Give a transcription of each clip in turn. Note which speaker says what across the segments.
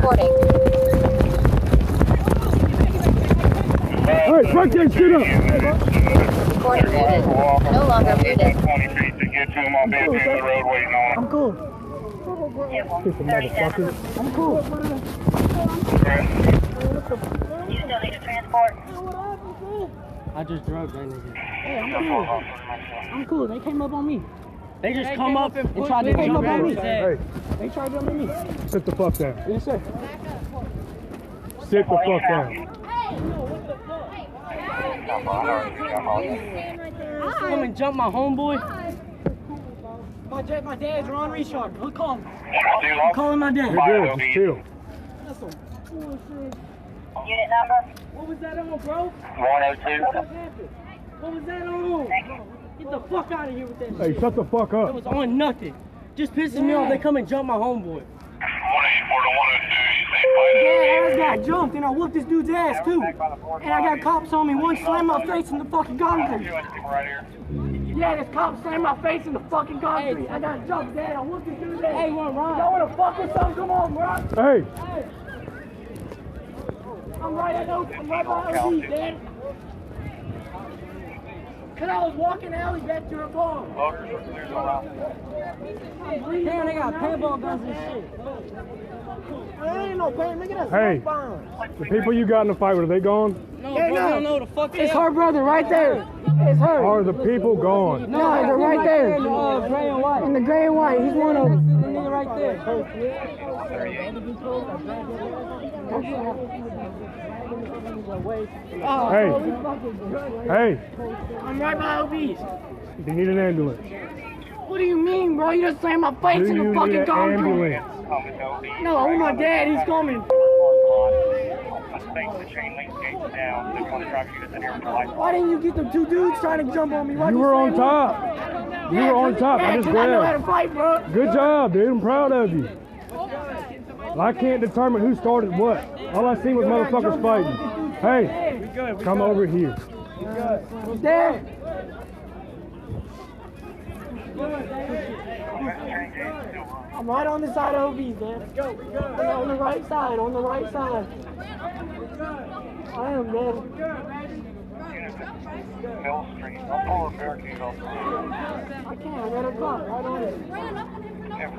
Speaker 1: Reporting.
Speaker 2: Alright, fuck that shit up!
Speaker 1: Reporting muted. No longer muted.
Speaker 3: 20 feet to get to him. I'll be at the end of the road waiting on him.
Speaker 2: I'm cool. Piece of motherfucker. I'm cool.
Speaker 3: You still need a transport?
Speaker 4: I just drove that nigga.
Speaker 2: Hey, I'm cool. I'm cool. They came up on me.
Speaker 4: They just come up and
Speaker 2: tried to jump on me.
Speaker 4: Hey,
Speaker 2: They tried to jump on me.
Speaker 5: Sit the fuck down.
Speaker 2: Yes, sir.
Speaker 5: Sit the fuck down.
Speaker 4: come and jump my homeboy.
Speaker 2: My dad's Ron Richard. Look, call him.
Speaker 3: I'm
Speaker 2: I'm calling my dad.
Speaker 5: You're good, just chill.
Speaker 2: That's some bullshit.
Speaker 3: Unit number
Speaker 2: What was that on, bro?
Speaker 3: 102.
Speaker 2: What was that on? Get the fuck out of here with that
Speaker 5: Hey,
Speaker 2: shit.
Speaker 5: shut the fuck
Speaker 4: It
Speaker 5: up.
Speaker 4: was on nothing. Just pisses me off. They come and jump my homeboy.
Speaker 3: 184 to 102.
Speaker 2: Yeah, I just got jumped and I whooped this dude's ass too. And I got cops on me. One slammed my face in the fucking concrete.
Speaker 3: Right here.
Speaker 2: Yeah, this cop slammed my face in the fucking concrete. I got jumped, Dad. I whooped this dude's ass.
Speaker 4: Hey, what, Ron?
Speaker 2: Y'all wanna fuck with something? Come on, bro.
Speaker 5: Hey,
Speaker 2: I'm right by OB, Dad. Cause I was walking alley back to her car.
Speaker 4: Damn, they got paintball guns and shit.
Speaker 2: There ain't no pain. Look at that
Speaker 5: Hey.
Speaker 2: smoke bomb.
Speaker 5: the people you got in the fight with, are they gone?
Speaker 4: No,
Speaker 2: Hey,
Speaker 4: bro,
Speaker 2: no.
Speaker 4: we don't know the fuck they
Speaker 2: It's her brother right there. It's her.
Speaker 5: Are the people gone?
Speaker 2: No, they're right there.
Speaker 4: In the gray and white.
Speaker 2: In the gray and white. He's one of them.
Speaker 4: The nigga right there.
Speaker 2: Oh,
Speaker 5: Hey.
Speaker 2: we fucking good.
Speaker 5: Hey,
Speaker 2: I'm right by OB's.
Speaker 5: you need an ambulance.
Speaker 2: What do you mean, bro? You just slammed my face
Speaker 5: Do
Speaker 2: in
Speaker 5: you
Speaker 2: the
Speaker 5: need
Speaker 2: fucking
Speaker 5: an
Speaker 2: concrete.
Speaker 5: ambulance?
Speaker 2: No, oh my dad, he's coming. Why didn't you get them two dudes trying to jump on me? Why'd
Speaker 5: You were on
Speaker 2: slam me?
Speaker 5: top. You were on top. I
Speaker 2: Yeah,
Speaker 5: just
Speaker 2: 'cause I know how to
Speaker 5: grabbed.
Speaker 2: fight, bro.
Speaker 5: Good job, dude. I'm proud of you. Well, I can't determine who started what. All I seen was motherfuckers fighting. Hey, come over here.
Speaker 2: Dad. I'm right on the side of OB's, Dad. On the right side, on the right side. I am, Dad.
Speaker 3: Mill Street. I'll pull a barricade off.
Speaker 2: I can't, I got a clock right on it.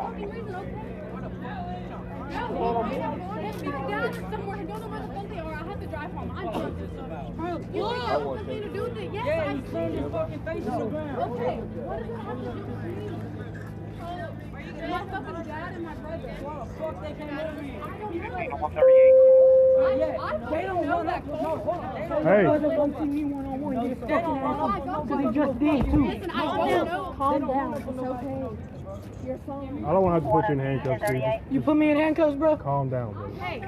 Speaker 6: You have something to do with it. Yes,
Speaker 4: Yeah,
Speaker 6: I
Speaker 4: he slammed his fucking face on the ground.
Speaker 6: Okay, what does it have to do with me? My fucking dad and my brother.
Speaker 4: Fuck, they came over here.
Speaker 6: I don't know.
Speaker 3: 138.
Speaker 4: They don't know that. No, hold on. They don't
Speaker 5: Hey.
Speaker 2: Brother won't see me one-on-one. Get his fucking ass up. Because he just did, too.
Speaker 6: Listen, I don't know.
Speaker 2: Calm down. It's okay. You're fine.
Speaker 5: I don't want to have to put you in handcuffs, Steve.
Speaker 2: You put me in handcuffs, bro?
Speaker 5: Calm down, bro.
Speaker 6: Hey,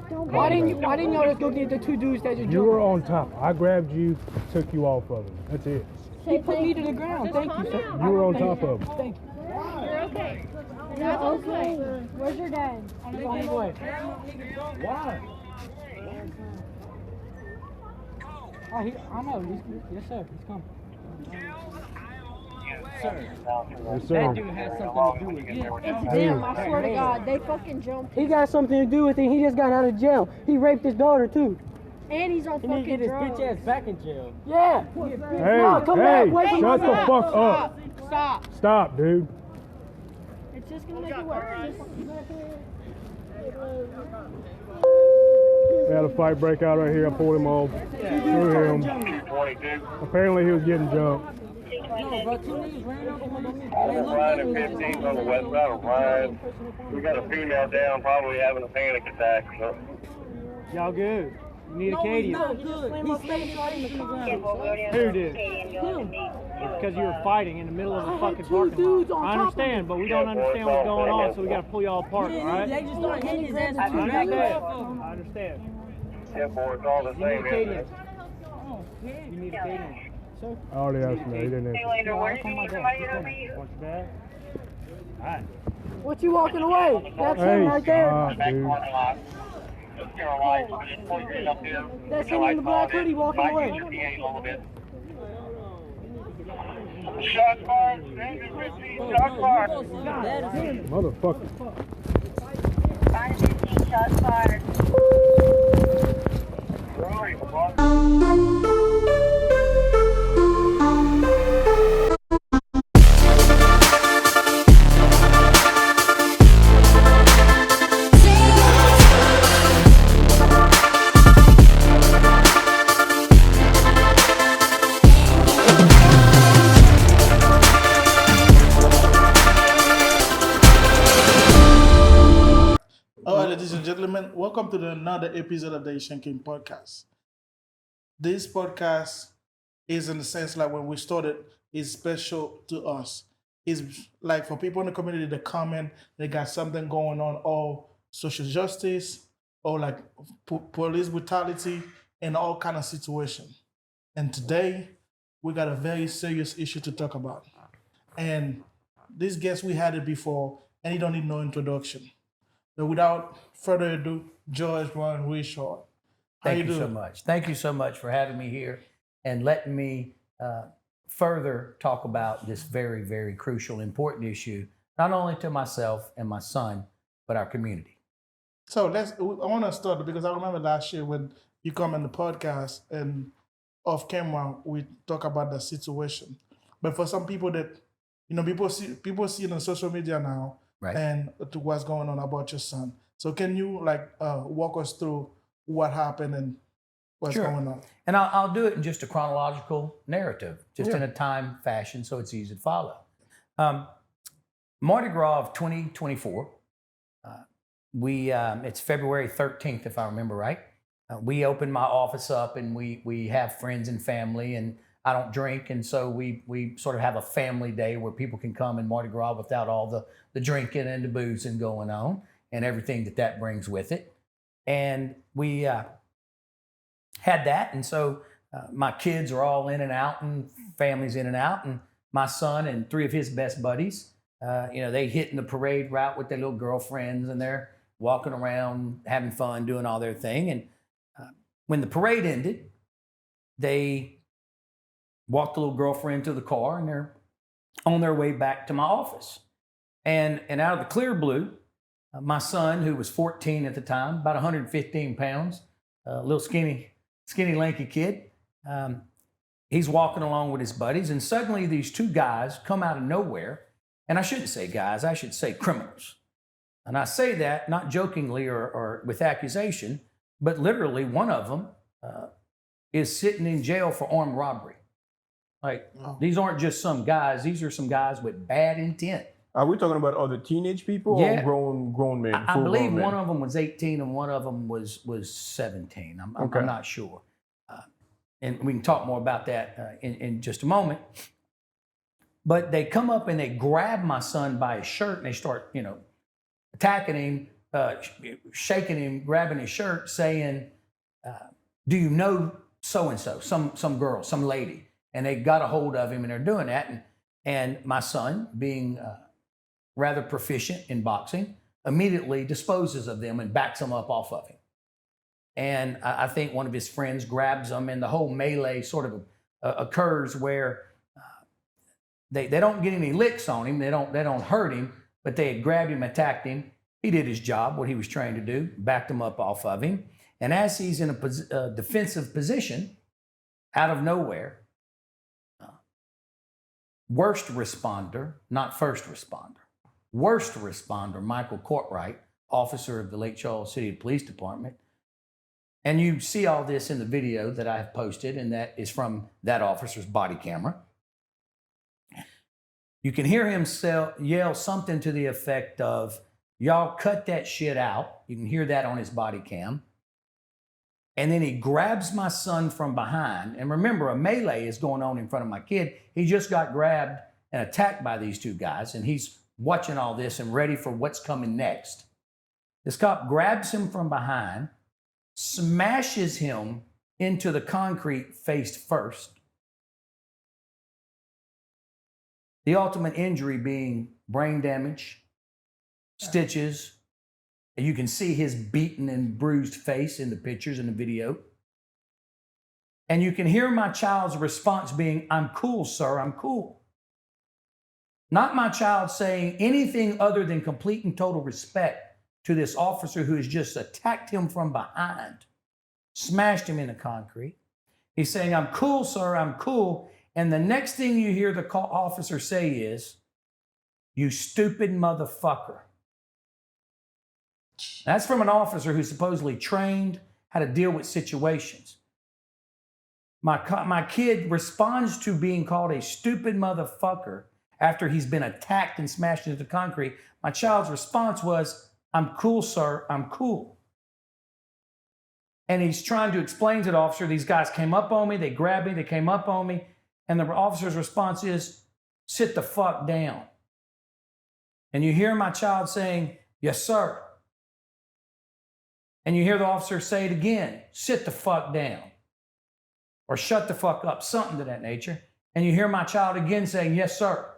Speaker 2: Why didn't y'all just go get the two dudes that just
Speaker 5: You were
Speaker 2: jumped?
Speaker 5: on top. I grabbed you, took you off of him. That's it.
Speaker 2: He put me to the ground. Thank you, sir.
Speaker 5: You were on top of him.
Speaker 2: Thank you.
Speaker 6: you're okay.
Speaker 7: You're okay. Where's your dad?
Speaker 2: He's on his way.
Speaker 5: Why?
Speaker 2: I know. Yes, sir. He's coming.
Speaker 5: Yes,
Speaker 4: That
Speaker 5: sir.
Speaker 4: dude has something to do with it.
Speaker 7: It's them, I swear to God. They fucking jumped.
Speaker 2: He got something to do with it. He just got out of jail. He raped his daughter, too.
Speaker 7: And he's on
Speaker 4: He need to get
Speaker 7: fucking
Speaker 4: his
Speaker 7: drugs.
Speaker 4: bitch ass back in jail.
Speaker 2: Yeah.
Speaker 5: Hey,
Speaker 2: No, come back. Wait for
Speaker 5: shut
Speaker 2: my
Speaker 5: the
Speaker 2: back.
Speaker 5: fuck up.
Speaker 7: Stop.
Speaker 5: Stop, dude.
Speaker 7: It's just gonna make it worse.
Speaker 5: We had a fight break out right here. I pulled him off. Threw him.
Speaker 3: 22.
Speaker 5: Apparently he was getting jumped.
Speaker 4: No, bro, two niggas ran up on me.
Speaker 3: Ryan and 15 on the west side of Ryan. We got a female down, probably having a panic attack. So.
Speaker 5: Y'all good? You need a Canadian.
Speaker 4: No, good. He stayed right in the ground.
Speaker 5: Who did? Because you were fighting in the middle of a fucking parking
Speaker 2: dudes
Speaker 5: lot.
Speaker 2: on
Speaker 5: I
Speaker 2: top of
Speaker 5: understand, but we don't understand what's going on, so we gotta pull y'all apart,
Speaker 4: They
Speaker 5: alright?
Speaker 4: just started hitting his ass
Speaker 5: I
Speaker 4: with two back
Speaker 5: understand.
Speaker 4: up.
Speaker 5: I understand.
Speaker 3: Yeah, boy, it's all the
Speaker 5: You need a
Speaker 3: same, isn't
Speaker 5: Canadian.
Speaker 3: it?
Speaker 5: You need a Canadian. I already asked him that. He didn't answer.
Speaker 3: Where do you need somebody to be?
Speaker 5: Want your bag? Alright.
Speaker 2: What you walking away? That's
Speaker 5: Hey,
Speaker 2: him right there.
Speaker 5: stop,
Speaker 3: Back
Speaker 5: dude.
Speaker 3: parking lot. Your lights, just pull your head up here.
Speaker 2: That's
Speaker 3: Your
Speaker 2: him in
Speaker 3: lights
Speaker 2: the black
Speaker 3: on it.
Speaker 2: hoodie walking
Speaker 3: Might
Speaker 2: away.
Speaker 3: use your PA a little bit. Shots fired. Danger 15. Shots fired.
Speaker 5: Motherfucker.
Speaker 3: 515 shots fired.
Speaker 8: All right, ladies and gentlemen, welcome to another episode of the Haitian Kings Podcast. This podcast is, in the sense, like when we started, is special to us. It's like for people in the community that come in, they got something going on, or social justice, or like police brutality, and all kind of situation. And today, we got a very serious issue to talk about. And this guest, we had it before, and he don't need no introduction. So without further ado, George Ron Richard.
Speaker 9: Thank you so much. Thank you so much for having me here and letting me further talk about this very, very crucial, important issue, not only to myself and my son, but our community.
Speaker 8: So I want to start because I remember last year when you come in the podcast and off camera, we talk about the situation. But for some people that, people see it on social media now,
Speaker 9: right,
Speaker 8: and to what's going on about your son. So can you walk us through what happened and what's going on?
Speaker 9: And I'll do it in just a chronological narrative, just in a time fashion, so it's easy to follow. Mardi Gras of 2024, it's February 13th, if I remember right. We opened my office up, and we have friends and family, and I don't drink, and so we sort of have a family day where people can come in Mardi Gras without all the drinking and the boozing going on and everything that brings with it. And we had that, and so my kids are all in and out, and families in and out, and my son and three of his best buddies, they hitting the parade route with their little girlfriends, and they're walking around having fun, doing all their thing. And when the parade ended, they walked the little girlfriend to the car, and they're on their way back to my office. And out of the clear blue, my son, who was 14 at the time, about 115 pounds, a little skinny, lanky kid, he's walking along with his buddies, and suddenly these two guys come out of nowhere. And I shouldn't say guys, I should say criminals. And I say that not jokingly or with accusation, but literally one of them is sitting in jail for armed robbery. These aren't just some guys. These are some guys with bad intent.
Speaker 5: Are we talking about other teenage people or grown men?
Speaker 9: I believe one of them was 18 and one of them was 17. I'm not sure. And we can talk more about that in just a moment. But they come up and they grab my son by his shirt, and they start, attacking him, shaking him, grabbing his shirt, saying, do you know so-and-so, some girl, some lady? And they got a hold of him, and they're doing that. And my son, being rather proficient in boxing, immediately disposes of them and backs them up off of him. And I think one of his friends grabs him, and the whole melee sort of occurs where they don't get any licks on him. They don't hurt him, but they had grabbed him, attacked him. He did his job, what he was trained to do, backed him up off of him. And as he's in a defensive position, out of nowhere, worst responder, not first responder, worst responder, Michael Courtright, officer of the Lake Charles City Police Department. And you see all this in the video that I have posted, and that is from that officer's body camera. You can hear him yell something to the effect of, y'all cut that shit out. You can hear that on his body cam. And then he grabs my son from behind. And remember, a melee is going on in front of my kid. He just got grabbed and attacked by these two guys, and he's watching all this and ready for what's coming next. This cop grabs him from behind, smashes him into the concrete face first. The ultimate injury being brain damage, stitches. You can see his beaten and bruised face in the pictures and the video. And you can hear my child's response being, "I'm cool, sir, I'm cool." Not my child saying anything other than complete and total respect to this officer who has just attacked him from behind, smashed him in the concrete. He's saying, "I'm cool, sir, I'm cool." And the next thing you hear the officer say is, "You stupid motherfucker." That's from an officer who's supposedly trained how to deal with situations. My kid responds to being called a stupid motherfucker after he's been attacked and smashed into the concrete. My child's response was, I'm cool, sir. I'm cool. And he's trying to explain to the officer, these guys came up on me, they grabbed me, they came up on me. And the officer's response is, sit the fuck down. And you hear my child saying, yes, sir. And you hear the officer say it again, sit the fuck down. Or shut the fuck up, something to that nature. And you hear my child again saying, yes, sir.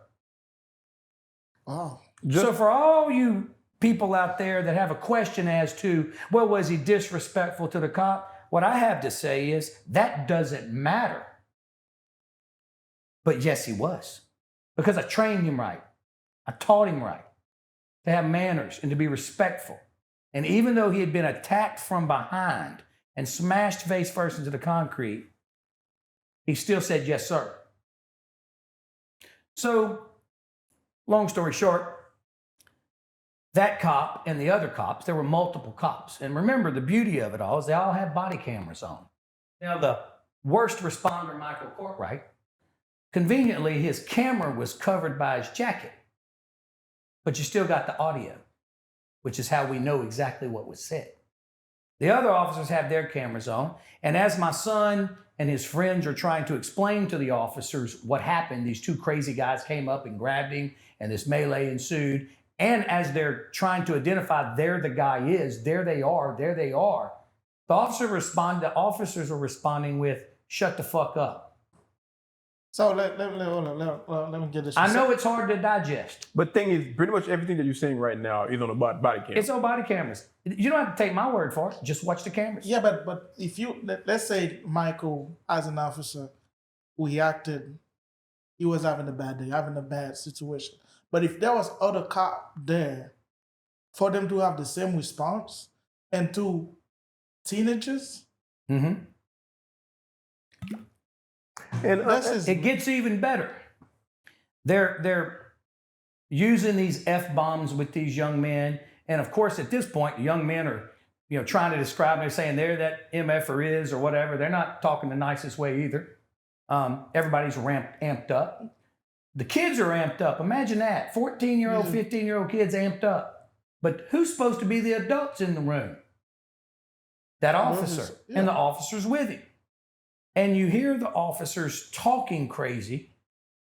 Speaker 8: Wow.
Speaker 9: So for all you people out there that have a question as to, well, was he disrespectful to the cop? What I have to say is that doesn't matter. But yes, he was. Because I trained him right. I taught him right. To have manners and to be respectful. And even though he had been attacked from behind and smashed face first into the concrete, he still said, yes, sir. So, long story short, that cop and the other cops, there were multiple cops. And remember, the beauty of it all is they all have body cameras on. Now, the worst responder, Michael Courtwright, conveniently, his camera was covered by his jacket. But you still got the audio, which is how we know exactly what was said. The other officers have their cameras on. And as my son and his friends are trying to explain to the officers what happened, these two crazy guys came up and grabbed him, and this melee ensued. And as they're trying to identify there the guy is, there they are, the officers are responding with, shut the fuck up.
Speaker 8: So let me get this.
Speaker 9: I know it's hard to digest.
Speaker 5: But thing is, pretty much everything that you're saying right now is on a body cam.
Speaker 9: It's on body cameras. You don't have to take my word for it. Just watch the cameras.
Speaker 8: Yeah, but if you let's say Michael, as an officer, reacted, he was having a bad day, having a bad situation. But if there was other cop there, for them to have the same response, and two teenagers,
Speaker 9: Mm-hmm.
Speaker 5: And
Speaker 9: It gets even better. They're using these F-bombs with these young men. And of course, at this point, the young men are, trying to describe, they're saying there that MFer is or whatever. They're not talking the nicest way either. Everybody's amped up. The kids are amped up. Imagine that. 14-year-old, 15-year-old kids amped up. But who's supposed to be the adults in the room? That officer. And the officer's with him. And you hear the officers talking crazy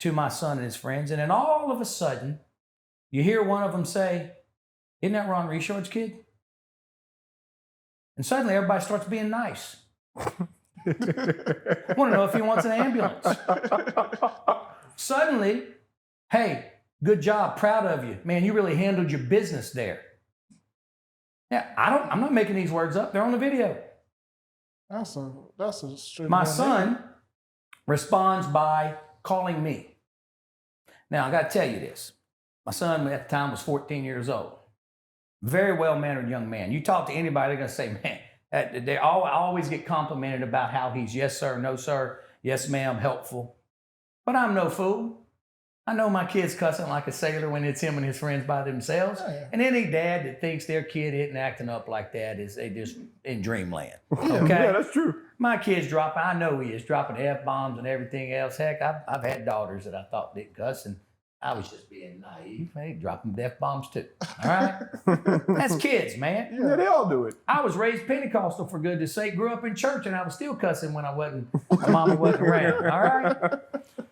Speaker 9: to my son and his friends. And then all of a sudden, you hear one of them say, isn't that Ron Richard's kid? And suddenly everybody starts being nice. I want to know if he wants an ambulance. Suddenly, hey, good job, proud of you. Man, you really handled your business there. Yeah, I'm not making these words up. They're on the video.
Speaker 8: that's a straight.
Speaker 9: My son responds by calling me. Now, I got to tell you this. My son at the time was 14 years old. Very well-mannered young man. You talk to anybody, they're going to say, man, I always get complimented about how he's yes, sir, no, sir, yes, ma'am, helpful. But I'm no fool. I know my kid's cussing like a sailor when it's him and his friends by themselves. Oh, yeah. And any dad that thinks their kid isn't acting up like that they just in dreamland. Okay?
Speaker 5: Yeah, that's true.
Speaker 9: My kid's dropping, I know he is, dropping F-bombs and everything else. Heck, I've had daughters that I thought didn't cuss, and I was just being naive. Hey, dropping F-bombs too. All right? That's kids, man.
Speaker 5: Yeah, they all do it.
Speaker 9: I was raised Pentecostal, for goodness sake. Grew up in church, and I was still cussing when my mama wasn't around. All right?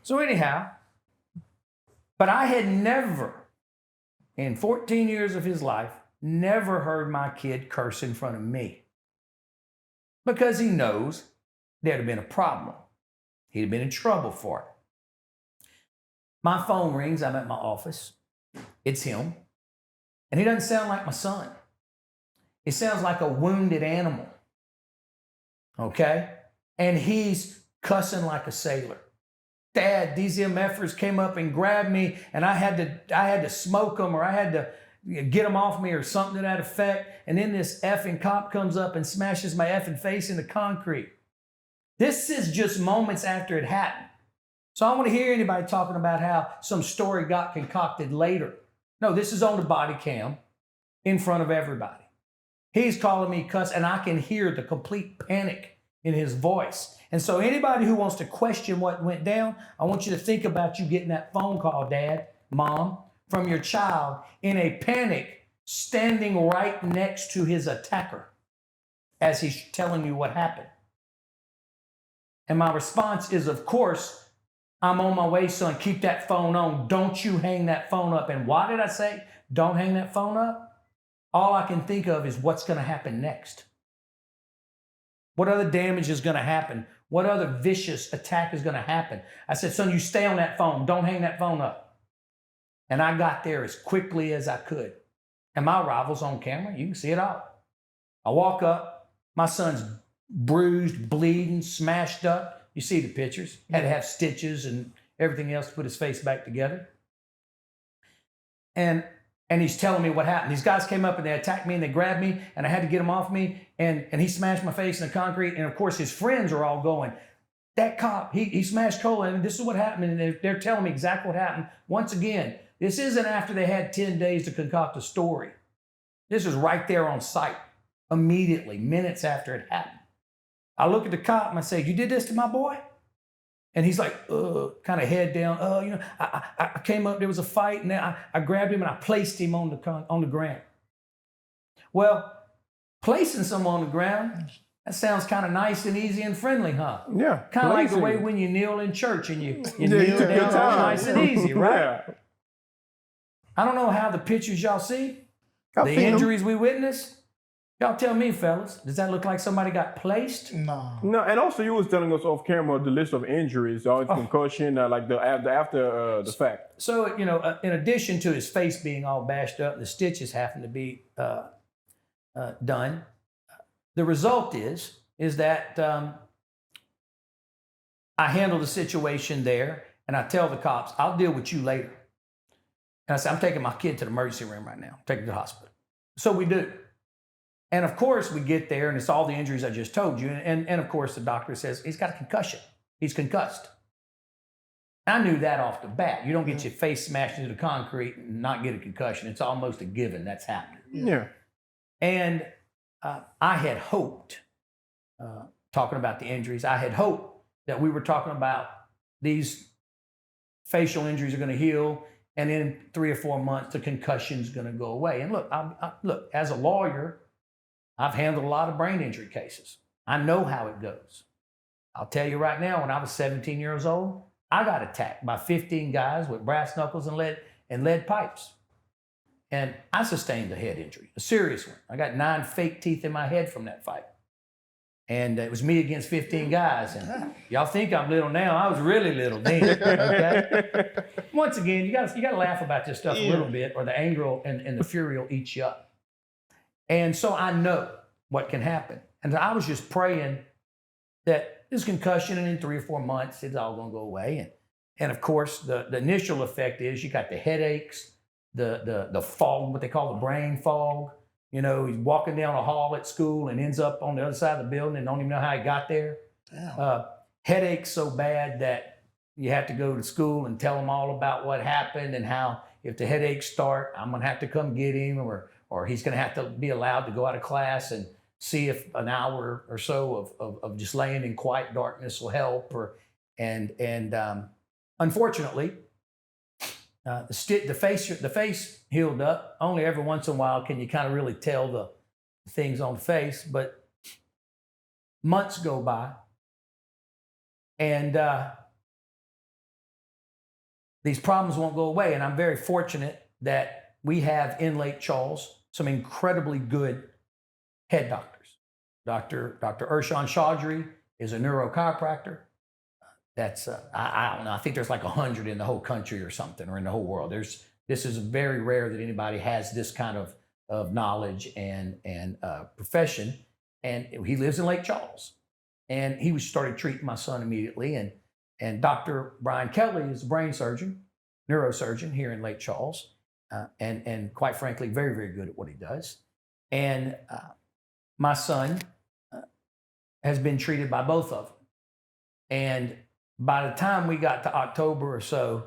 Speaker 9: So anyhow, but I had never, in 14 years of his life, never heard my kid curse in front of me. Because he knows there'd have been a problem. He'd have been in trouble for it. My phone rings. I'm at my office. It's him. And he doesn't sound like my son. He sounds like a wounded animal. Okay? And he's cussing like a sailor. Dad, these MFers came up and grabbed me, and I had to smoke them, or I had to get them off me, or something to that effect. And then this effing cop comes up and smashes my effing face into concrete. This is just moments after it happened. So I don't want to hear anybody talking about how some story got concocted later. No, this is on the body cam in front of everybody. He's calling me cuss, and I can hear the complete panic in his voice. And so anybody who wants to question what went down, I want you to think about you getting that phone call, Dad, Mom, from your child in a panic standing right next to his attacker as he's telling me what happened. And my response is, of course, I'm on my way, son. Keep that phone on. Don't you hang that phone up. And why did I say, don't hang that phone up? All I can think of is what's going to happen next. What other damage is going to happen? What other vicious attack is going to happen? I said, son, you stay on that phone. Don't hang that phone up. And I got there as quickly as I could. And my rival's on camera. You can see it all. I walk up. My son's bruised, bleeding, smashed up. You see the pictures. Had to have stitches and everything else to put his face back together. And he's telling me what happened. These guys came up and they attacked me and they grabbed me and I had to get them off me. And he smashed my face in the concrete. And of course, his friends are all going, that cop, he smashed Cola and this is what happened. And they're telling me exactly what happened. Once again, this isn't after they had 10 days to concoct a story. This is right there on site, immediately, minutes after it happened. I look at the cop and I say, you did this to my boy? And he's like, kind of head down. I came up, there was a fight, and then I grabbed him and I placed him on the ground. Well, placing someone on the ground, that sounds kind of nice and easy and friendly, huh?
Speaker 5: Yeah.
Speaker 9: Kind of like the way when you kneel in church and you kneel down, it's nice and easy, right?
Speaker 5: Yeah.
Speaker 9: I don't know how the pictures y'all see,
Speaker 5: I've
Speaker 9: the
Speaker 5: seen 'em.
Speaker 9: injuries we witnessed. Y'all tell me, fellas, does that look like somebody got placed?
Speaker 8: No.
Speaker 5: No, and also you was telling us off camera the list of injuries, all concussion, like the after the fact.
Speaker 9: So, in addition to his face being all bashed up, the stitches having to be done, the result is that I handle the situation there and I tell the cops, I'll deal with you later. And I say, I'm taking my kid to the emergency room right now, taking him to the hospital. So we do. And of course, we get there and it's all the injuries I just told you. And of course, the doctor says he's got a concussion. He's concussed. I knew that off the bat. You don't get your face smashed into the concrete and not get a concussion. It's almost a given that's happening.
Speaker 5: Yeah.
Speaker 9: And I had hoped, talking about the injuries, I had hoped that we were talking about these facial injuries are going to heal, and in 3 or 4 months, the concussion's going to go away. And look, look, as a lawyer, I've handled a lot of brain injury cases. I know how it goes. I'll tell you right now, when I was 17 years old, I got attacked by 15 guys with brass knuckles and lead pipes. And I sustained a head injury, a serious one. I got 9 fake teeth in my head from that fight. And it was me against 15 guys. And y'all think I'm little now. I was really little then, okay? Once again, you got to laugh about this stuff a little bit, or the anger and the fury will eat you up. And so I know what can happen. And I was just praying that this concussion, and in 3 or 4 months, it's all going to go away. And of course, the initial effect is you got the headaches, the fog, what they call the brain fog. He's walking down a hall at school and ends up on the other side of the building and don't even know how he got there. Headaches so bad that you have to go to school and tell them all about what happened and how if the headaches start, I'm going to have to come get him, or he's going to have to be allowed to go out of class and see if an hour or so of just laying in quiet darkness will help. Unfortunately, the face healed up. Only every once in a while can you kind of really tell the things on the face, but months go by, and these problems won't go away. And I'm very fortunate that we have in Lake Charles some incredibly good head doctors. Dr. Ershawn Chaudhry is a neurochiropractor. That's, I don't know, I think there's like 100 in the whole country or something, or in the whole world. This is very rare that anybody has this kind of knowledge and profession. And he lives in Lake Charles. And he started treating my son immediately. And Dr. Brian Kelly is a brain surgeon, neurosurgeon here in Lake Charles. And quite frankly, very, very good at what he does. And my son has been treated by both of them. And by the time we got to October or so,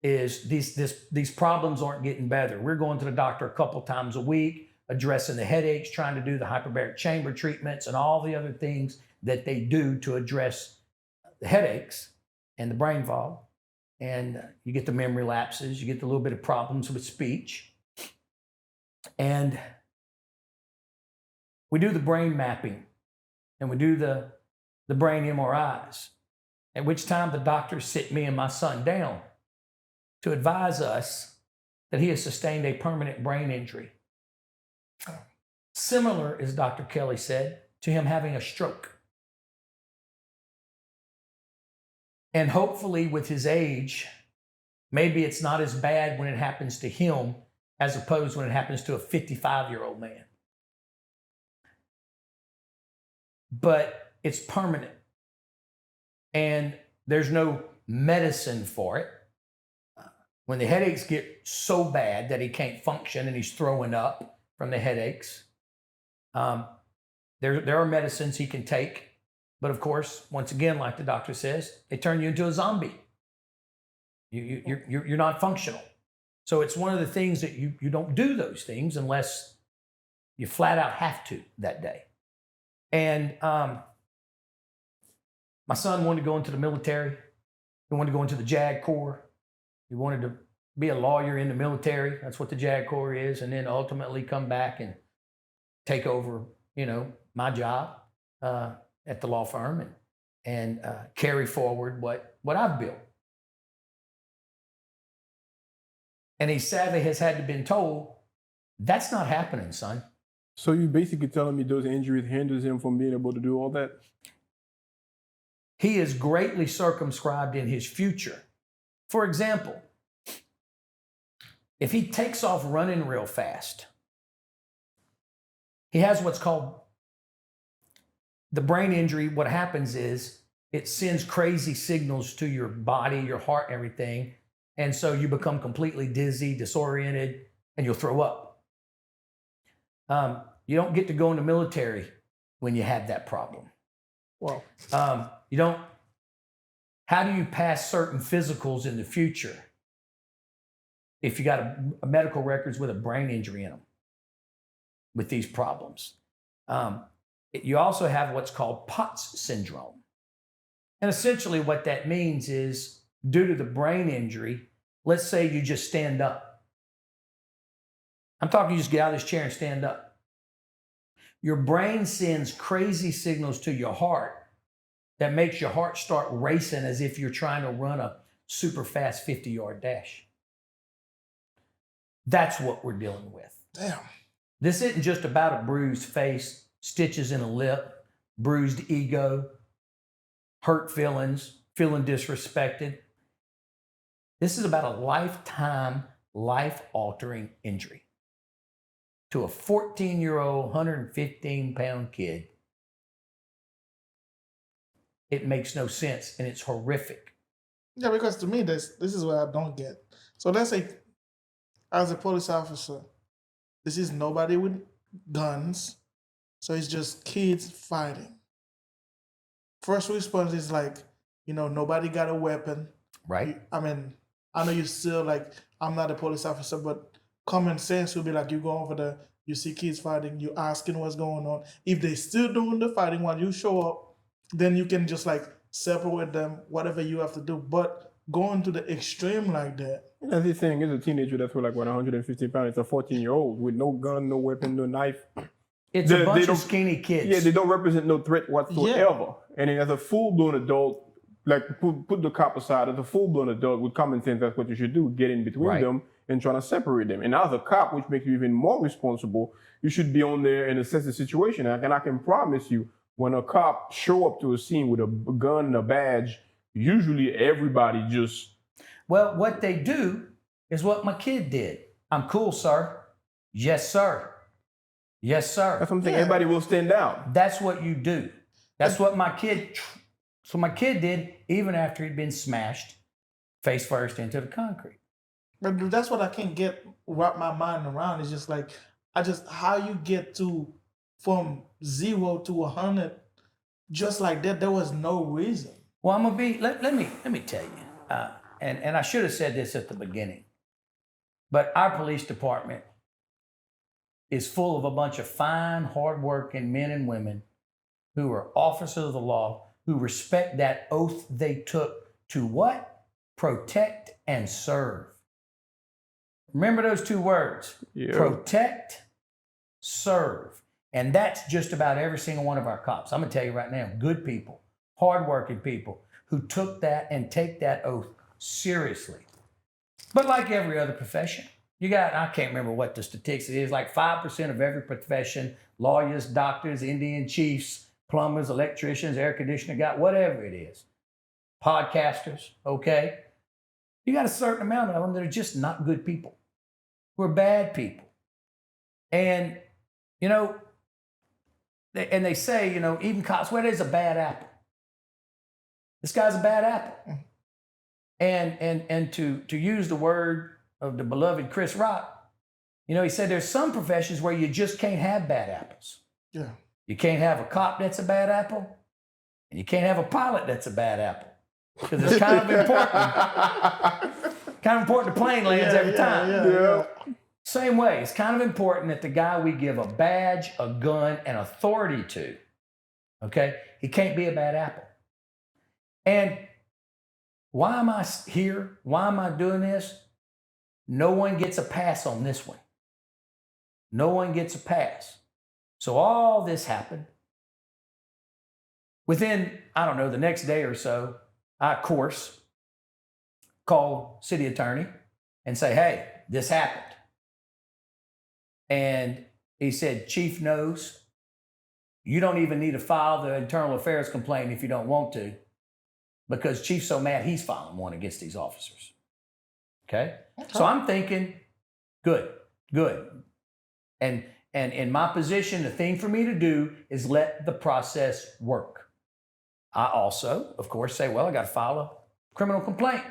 Speaker 9: these problems aren't getting better. We're going to the doctor a couple times a week, addressing the headaches, trying to do the hyperbaric chamber treatments and all the other things that they do to address the headaches and the brain fog. And you get the memory lapses, you get the little bit of problems with speech. And we do the brain mapping and we do the brain MRIs, at which time the doctors sit me and my son down to advise us that he has sustained a permanent brain injury. Similar, as Dr. Kelly said, to him having a stroke. And hopefully with his age, maybe it's not as bad when it happens to him as opposed when it happens to a 55-year-old man. But it's permanent. And there's no medicine for it. When the headaches get so bad that he can't function and he's throwing up from the headaches, there are medicines he can take. But of course, once again, like the doctor says, they turn you into a zombie. You're not functional. So it's one of the things that you don't do those things unless you flat out have to that day. And my son wanted to go into the military. He wanted to go into the JAG Corps. He wanted to be a lawyer in the military. That's what the JAG Corps is. And then ultimately come back and take over, my job at the law firm and carry forward what I've built. And he sadly has had to been told, that's not happening, son.
Speaker 5: So you basically telling me those injuries hinders him from being able to do all that?
Speaker 9: He is greatly circumscribed in his future. For example, if he takes off running real fast, he has what's called the brain injury. What happens is it sends crazy signals to your body, your heart, everything. And so you become completely dizzy, disoriented, and you'll throw up. You don't get to go in the military when you have that problem.
Speaker 5: Wow.
Speaker 9: You don't. How do you pass certain physicals in the future if you got a medical records with a brain injury in them with these problems? You also have what's called POTS syndrome. And essentially what that means is due to the brain injury, let's say you just stand up. I'm talking you just get out of this chair and stand up. Your brain sends crazy signals to your heart that makes your heart start racing as if you're trying to run a super fast 50-yard dash. That's what we're dealing with.
Speaker 8: Damn.
Speaker 9: This isn't just about a bruised face, stitches in a lip, bruised ego, hurt feelings, feeling disrespected. This is about a lifetime, life-altering injury to a 14-year-old, 115-pound kid. It makes no sense, and it's horrific.
Speaker 8: Yeah, because to me, this is what I don't get. So let's say, as a police officer, this is nobody with guns, so it's just kids fighting. First response is like, nobody got a weapon.
Speaker 9: Right.
Speaker 8: I know you still like, I'm not a police officer, but common sense would be like, you go over there, you see kids fighting, you asking what's going on. If they still doing the fighting when you show up, then you can just like separate them, whatever you have to do. But going to the extreme like that.
Speaker 5: As he's saying, is a teenager that's 150 pounds. It's a 14-year-old with no gun, no weapon, no knife.
Speaker 9: It's a bunch of skinny kids.
Speaker 5: Yeah, they don't represent no threat whatsoever. Yeah. And then as a full-blown adult, like put the cop aside, as a full-blown adult with common sense, that's what you should do, get in between them and trying to separate them. And as a cop, which makes you even more responsible, you should be on there and assess the situation. And I can promise you, when a cop show up to a scene with a gun and a badge, usually everybody just...
Speaker 9: Well, what they do is what my kid did. I'm cool, sir. Yes, sir. Yes, sir.
Speaker 5: That's what I'm saying. Everybody will stand down.
Speaker 9: That's what you do. That's what my kid did, even after he'd been smashed face first into the concrete.
Speaker 8: But that's what I can't wrap my mind around. It's just like, how you get from 0 to 100 just like that. There was no reason.
Speaker 9: Well, I'm gonna be. Let me tell you, and I should have said this at the beginning, but our police department is full of a bunch of fine, hardworking men and women who are officers of the law, who respect that oath they took to what? Protect and serve. Remember those two words.
Speaker 5: Yeah.
Speaker 9: Protect, serve. And that's just about every single one of our cops. I'm going to tell you right now, good people, hardworking people who took that and take that oath seriously. But like every other profession, I can't remember what the statistics is, like 5% of every profession, lawyers, doctors, Indian chiefs, plumbers, electricians, air conditioner guy, whatever it is, podcasters, okay? You got a certain amount of them that are just not good people. We're bad people. And, they say, even cops, well, there's a bad apple. This guy's a bad apple. And to use the word of the beloved Chris Rock, he said there's some professions where you just can't have bad apples.
Speaker 8: Yeah.
Speaker 9: You can't have a cop that's a bad apple, and you can't have a pilot that's a bad apple. Because it's kind of important the plane lands every time.
Speaker 8: Yeah.
Speaker 9: Same way, it's kind of important that the guy we give a badge, a gun, and authority to, okay, he can't be a bad apple. And why am I here? Why am I doing this? No one gets a pass on this one. No one gets a pass. So all this happened. Within, the next day or so, I, of course, call city attorney and say, hey, this happened. And he said, Chief knows. You don't even need to file the internal affairs complaint if you don't want to, because Chief's so mad he's filing one against these officers. Okay? So I'm thinking, good. And in my position, the thing for me to do is let the process work. I also, of course, say, well, I got to file a criminal complaint,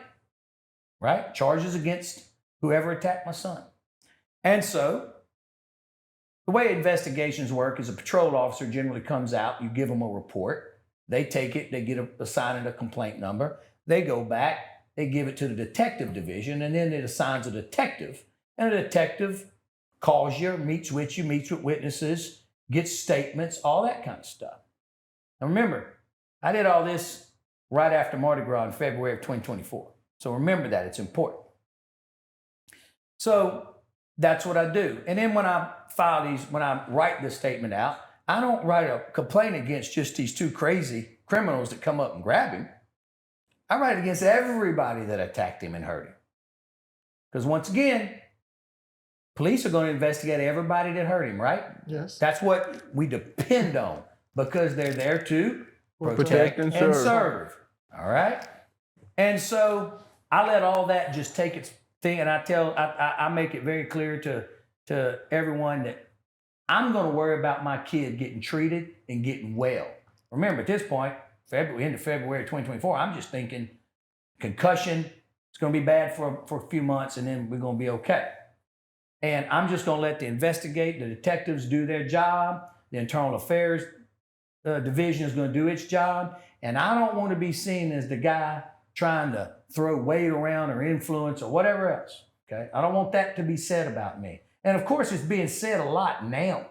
Speaker 9: right? Charges against whoever attacked my son. And so the way investigations work is a patrol officer generally comes out, you give them a report, they take it, they get assigned a complaint number, they go back, they give it to the detective division, and then it assigns a detective. And a detective calls you, meets with witnesses, gets statements, all that kind of stuff. Now remember, I did all this right after Mardi Gras in February of 2024. So remember that, it's important. So that's what I do. And then when I write this statement out, I don't write a complaint against just these two crazy criminals that come up and grab him. I write against everybody that attacked him and hurt him. Because once again, police are going to investigate everybody that hurt him, right?
Speaker 8: Yes.
Speaker 9: That's what we depend on, because they're there to
Speaker 5: Protect and serve.
Speaker 9: All right? And so I let all that just take its thing, and I make it very clear to everyone that I'm going to worry about my kid getting treated and getting well. Remember, at this point, end of February 2024, I'm just thinking concussion, it's going to be bad for a few months, and then we're going to be okay. And I'm just going to let the detectives do their job. The internal affairs division is going to do its job. And I don't want to be seen as the guy trying to throw weight around or influence or whatever else. Okay? I don't want that to be said about me. And of course, it's being said a lot now.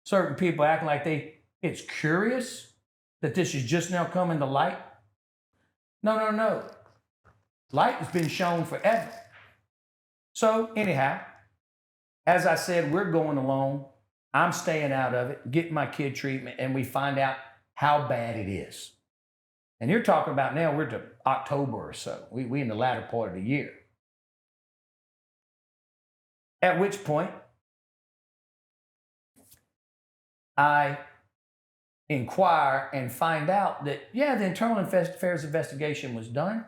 Speaker 9: Certain people acting like it's curious that this is just now coming to light. No. Light has been shown forever. So anyhow, as I said, we're going along. I'm staying out of it, getting my kid treatment, and we find out how bad it is. And you're talking about now, we're to October or so. We in the latter part of the year. At which point, I inquire and find out that, the internal affairs investigation was done.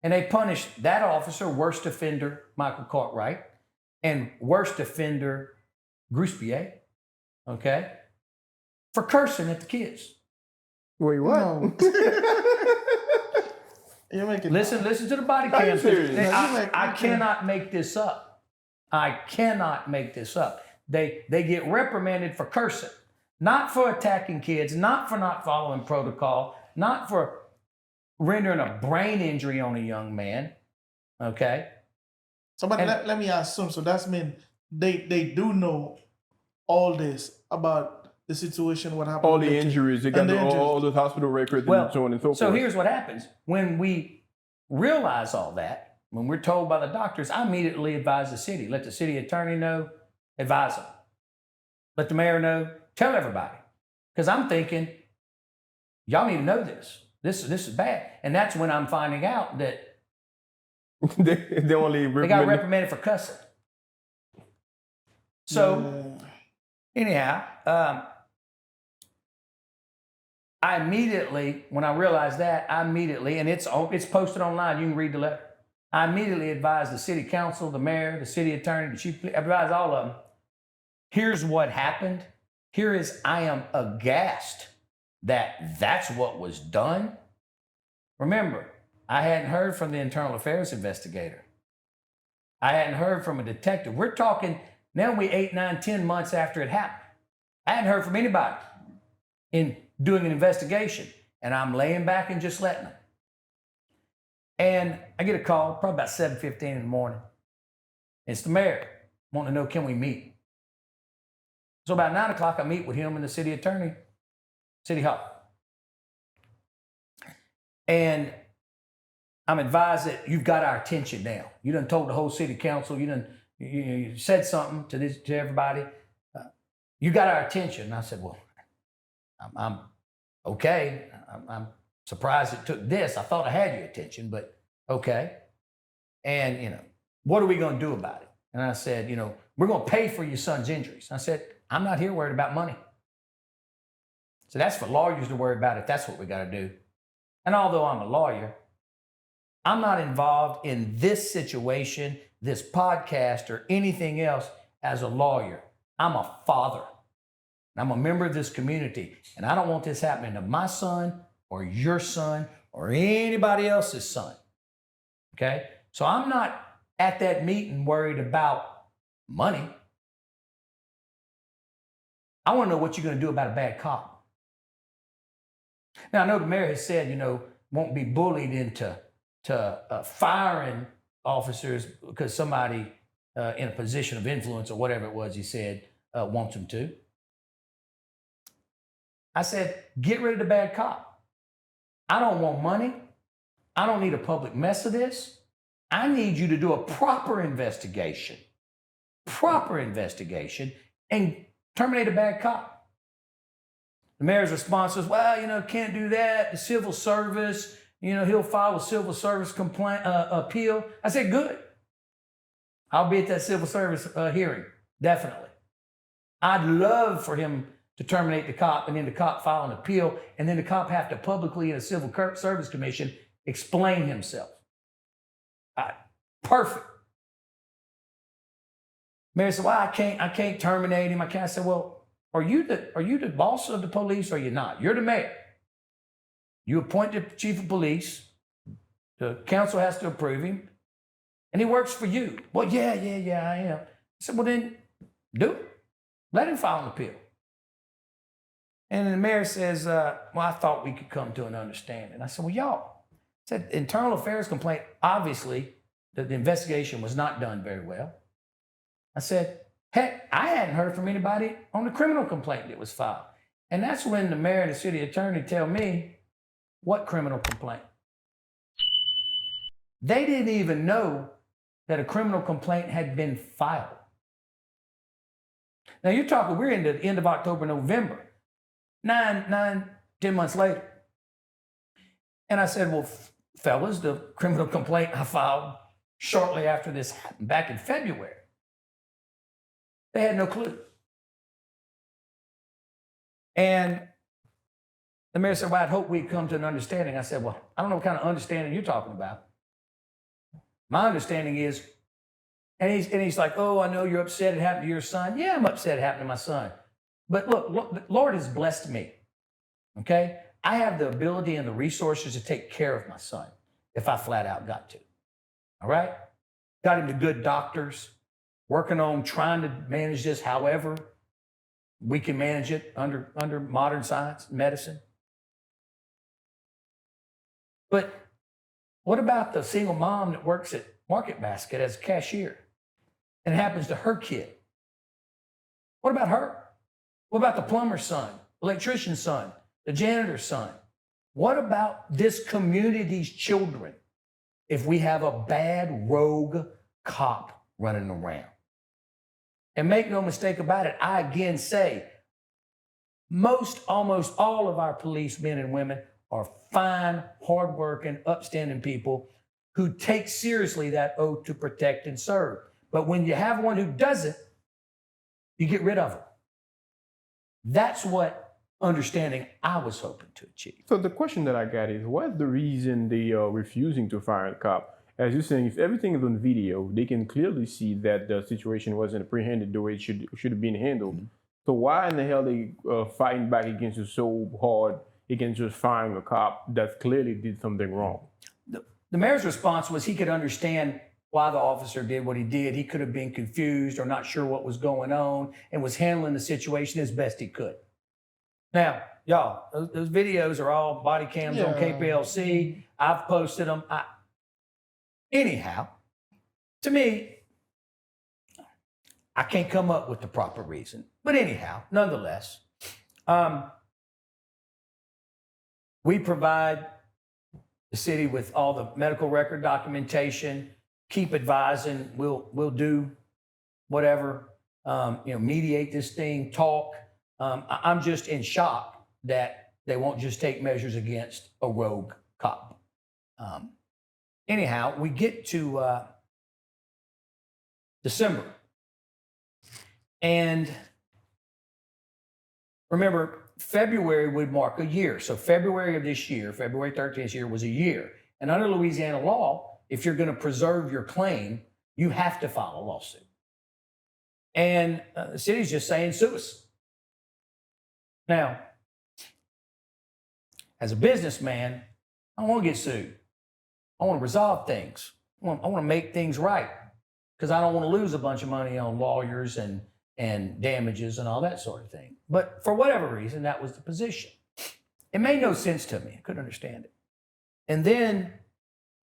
Speaker 9: And they punished that officer, worst offender, Michael Cartwright, and worst offender, Gruspier, okay, for cursing at the kids.
Speaker 5: Wait, what?
Speaker 8: No. You're making
Speaker 9: Listen to the body cam.
Speaker 5: serious?
Speaker 9: I cannot make this up. I cannot make this up. They get reprimanded for cursing, not for attacking kids, not for not following protocol, not for rendering a brain injury on a young man, okay?
Speaker 8: So, but let me assume, so that's mean they do know all this about the situation, what happened.
Speaker 5: All the injuries, they got all the hospital records and so on and so forth.
Speaker 9: So here's what happens. When we realize all that, when we're told by the doctors, I immediately advise the city. Let the city attorney know, advise them. Let the mayor know, tell everybody. Because I'm thinking, y'all need to know this. This is bad. And that's when I'm finding out that
Speaker 5: they
Speaker 9: got reprimanded for cussing. So anyhow, I immediately, when I realized that, and it's posted online, you can read the letter. I immediately advised the city council, the mayor, the city attorney, the chief, advised all of them. Here's what happened. I am aghast that that's what was done. Remember, I hadn't heard from the internal affairs investigator. I hadn't heard from a detective. We're talking, now we 8, 9, 10 months after it happened. I hadn't heard from anybody in doing an investigation, and I'm laying back and just letting them. And I get a call, probably about 7:15 in the morning. It's the mayor wanting to know, can we meet? So about 9 o'clock, I meet with him and the city attorney, City Hall. And I'm advised that you've got our attention now. You done told the whole city council, you said something to everybody. You got our attention. And I said, well, I'm okay. I'm surprised it took this. I thought I had your attention, but okay. And, what are we going to do about it? And I said, we're going to pay for your son's injuries. I said, I'm not here worried about money. So that's for lawyers to worry about if that's what we got to do. And although I'm a lawyer, I'm not involved in this situation, this podcast, or anything else as a lawyer. I'm a father. I'm a member of this community, and I don't want this happening to my son or your son or anybody else's son. Okay? So I'm not at that meeting worried about money. I want to know what you're going to do about a bad cop. Now, I know the mayor has said, won't be bullied into firing officers because somebody in a position of influence or whatever it was he said wants them to. I said, get rid of the bad cop. I don't want money. I don't need a public mess of this. I need you to do a proper investigation and terminate a bad cop. The mayor's response was, well, can't do that. The civil service, he'll file a civil service complaint appeal. I said, good. I'll be at that civil service hearing, definitely. I'd love for him to terminate the cop and then the cop file an appeal and then the cop have to publicly in a civil service commission explain himself. Perfect. Mayor said, well, I can't terminate him. I said, well, are you the boss of the police or are you not? You're the mayor. You appoint the chief of police. The council has to approve him. And he works for you. Well, yeah, I am. I said, well, then do it. Let him file an appeal. And the mayor says, well, I thought we could come to an understanding. I said, well, y'all, said internal affairs complaint, obviously, the investigation was not done very well. I said, heck, I hadn't heard from anybody on the criminal complaint that was filed. And that's when the mayor and the city attorney tell me, what criminal complaint? They didn't even know that a criminal complaint had been filed. Now you're talking, we're in the end of October, November, 10 months later. And I said, well, fellas, the criminal complaint I filed shortly after this happened back in February. They had no clue. And the mayor said, well, I'd hope we'd come to an understanding. I said, well, I don't know what kind of understanding you're talking about. My understanding is, and he's like, oh, I know you're upset it happened to your son. Yeah, I'm upset it happened to my son. But look, the Lord has blessed me, okay? I have the ability and the resources to take care of my son if I flat out got to, all right? Got him to good doctors, working on trying to manage this however we can manage it under modern science, medicine. But what about the single mom that works at Market Basket as a cashier and it happens to her kid? What about her? What about the plumber's son, electrician's son, the janitor's son? What about this community's children if we have a bad rogue cop running around. And make no mistake about it, I again say, almost all of our policemen and women are fine, hardworking, upstanding people who take seriously that oath to protect and serve. But when you have one who doesn't, you get rid of them. That's what understanding I was hoping to achieve.
Speaker 5: So the question that I got is, what's the reason they are refusing to fire a cop? As you're saying, if everything is on video, they can clearly see that the situation wasn't apprehended the way it should have been handled. Mm-hmm. So why in the hell they fighting back against you so hard against just firing a cop that clearly did something wrong?
Speaker 9: The mayor's response was he could understand why the officer did what he did. He could have been confused or not sure what was going on and was handling the situation as best he could. Now, y'all, those videos are all body cams on KPLC. I've posted them. Anyhow, to me, I can't come up with the proper reason. But anyhow, nonetheless, we provide the city with all the medical record documentation, keep advising, we'll do whatever, mediate this thing, talk. I'm just in shock that they won't just take measures against a rogue cop. Anyhow, we get to December. And remember, February would mark a year. So February of this year, February 13th this year was a year. And under Louisiana law, if you're going to preserve your claim, you have to file a lawsuit. And the city's just saying sue us. Now, as a businessman, I don't want to get sued. I want to resolve things. I want to make things right because I don't want to lose a bunch of money on lawyers and damages and all that sort of thing. But for whatever reason, that was the position. It made no sense to me. I couldn't understand it. And then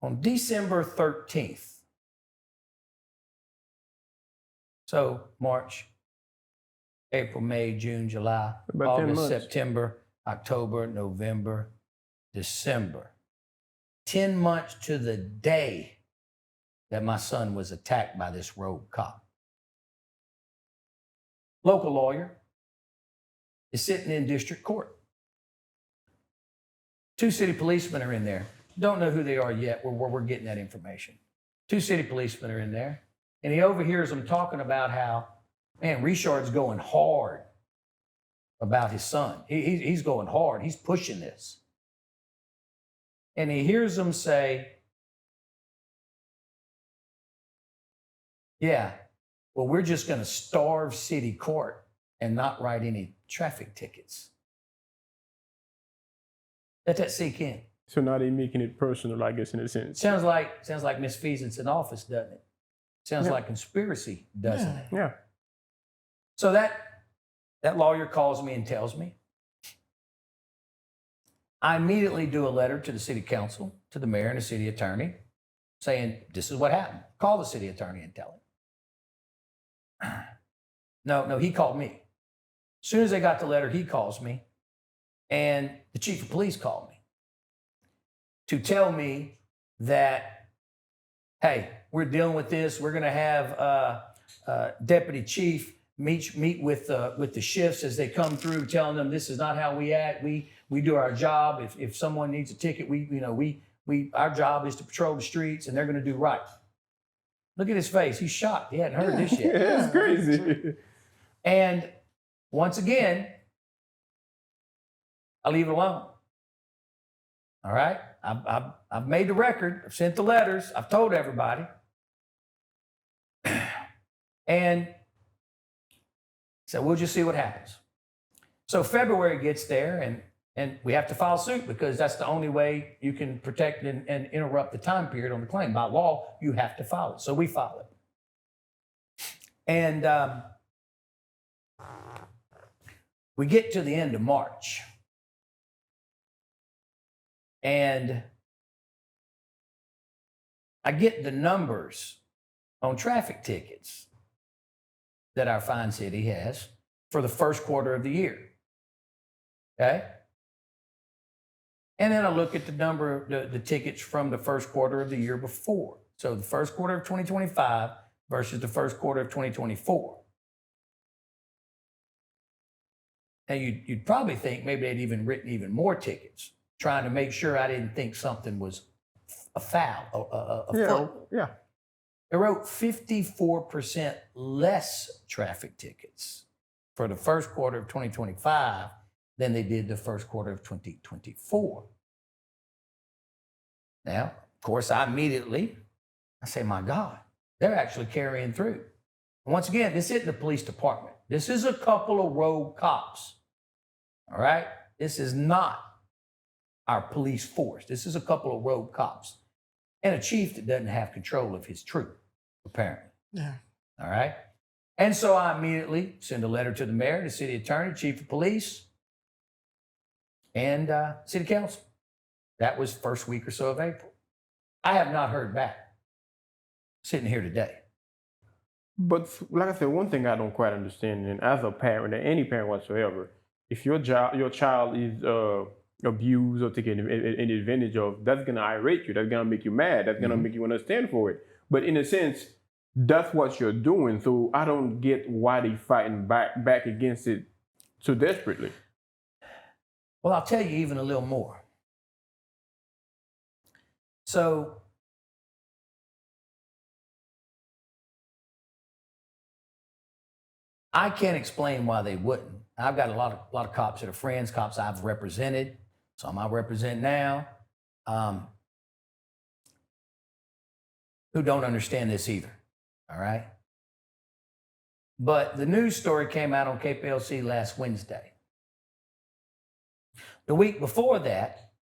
Speaker 9: on December 13th, so March, April, May, June, July, August, September, October, November, December. 10 months to the day that my son was attacked by this rogue cop. Local lawyer is sitting in district court. 2 city policemen are in there. Don't know who they are yet. We're getting that information. 2 city policemen are in there. And he overhears them talking about how, man, Richard's going hard about his son. He's going hard. He's pushing this. And he hears them say, yeah, well, we're just going to starve city court and not write any traffic tickets. Let that sink in.
Speaker 5: So now they're making it personal, I guess, in a sense.
Speaker 9: Sounds like misfeasance in office, doesn't it? Sounds like conspiracy, doesn't it?
Speaker 5: Yeah.
Speaker 9: So that lawyer calls me and tells me. I immediately do a letter to the city council, to the mayor and the city attorney, saying, this is what happened. Call the city attorney and tell him. No, he called me. As soon as I got the letter, he calls me, and the chief of police called me to tell me that, hey, we're dealing with this. We're going to have deputy chief meet with the shifts as they come through, telling them this is not how we act. We do our job. If someone needs a ticket, our job is to patrol the streets, and they're going to do right. Look at his face. He's shocked. He hadn't heard this yet.
Speaker 5: It's crazy.
Speaker 9: And once again, I leave it alone. All right? I've made the record. I've sent the letters. I've told everybody. And so we'll just see what happens. So February gets there, and we have to file suit because that's the only way you can protect and interrupt the time period on the claim. By law, you have to file it. So we file it. And we get to the end of March. And I get the numbers on traffic tickets that our fine city has for the first quarter of the year. Okay? And then I look at the number of the tickets from the first quarter of the year before. So the first quarter of 2025 versus the first quarter of 2024. Now you'd probably think maybe they'd even written even more tickets, trying to make sure I didn't think something was a foul, a foot.
Speaker 5: Yeah.
Speaker 9: They wrote 54% less traffic tickets for the first quarter of 2025 than they did the first quarter of 2024. Now, of course, I say, my God, they're actually carrying through. And once again, this isn't the police department. This is a couple of rogue cops. All right? This is not our police force. This is a couple of rogue cops and a chief that doesn't have control of his troop, apparently.
Speaker 8: Yeah.
Speaker 9: All right? And so I immediately send a letter to the mayor, the city attorney, chief of police, and city council. That was first week or so of April. I have not heard back. Sitting here today.
Speaker 5: But like I said, one thing I don't quite understand, and as a parent, or any parent whatsoever, if your child is abused or taken advantage of, that's gonna irate you. That's gonna make you mad. That's gonna make you want to stand for it. But in a sense, that's what you're doing. So I don't get why they fighting back against it so desperately.
Speaker 9: Well, I'll tell you even a little more. So I can't explain why they wouldn't. I've got a lot of cops that are friends, cops I've represented, some I represent now, who don't understand this either. All right. But the news story came out on KPLC last Wednesday. The week before that,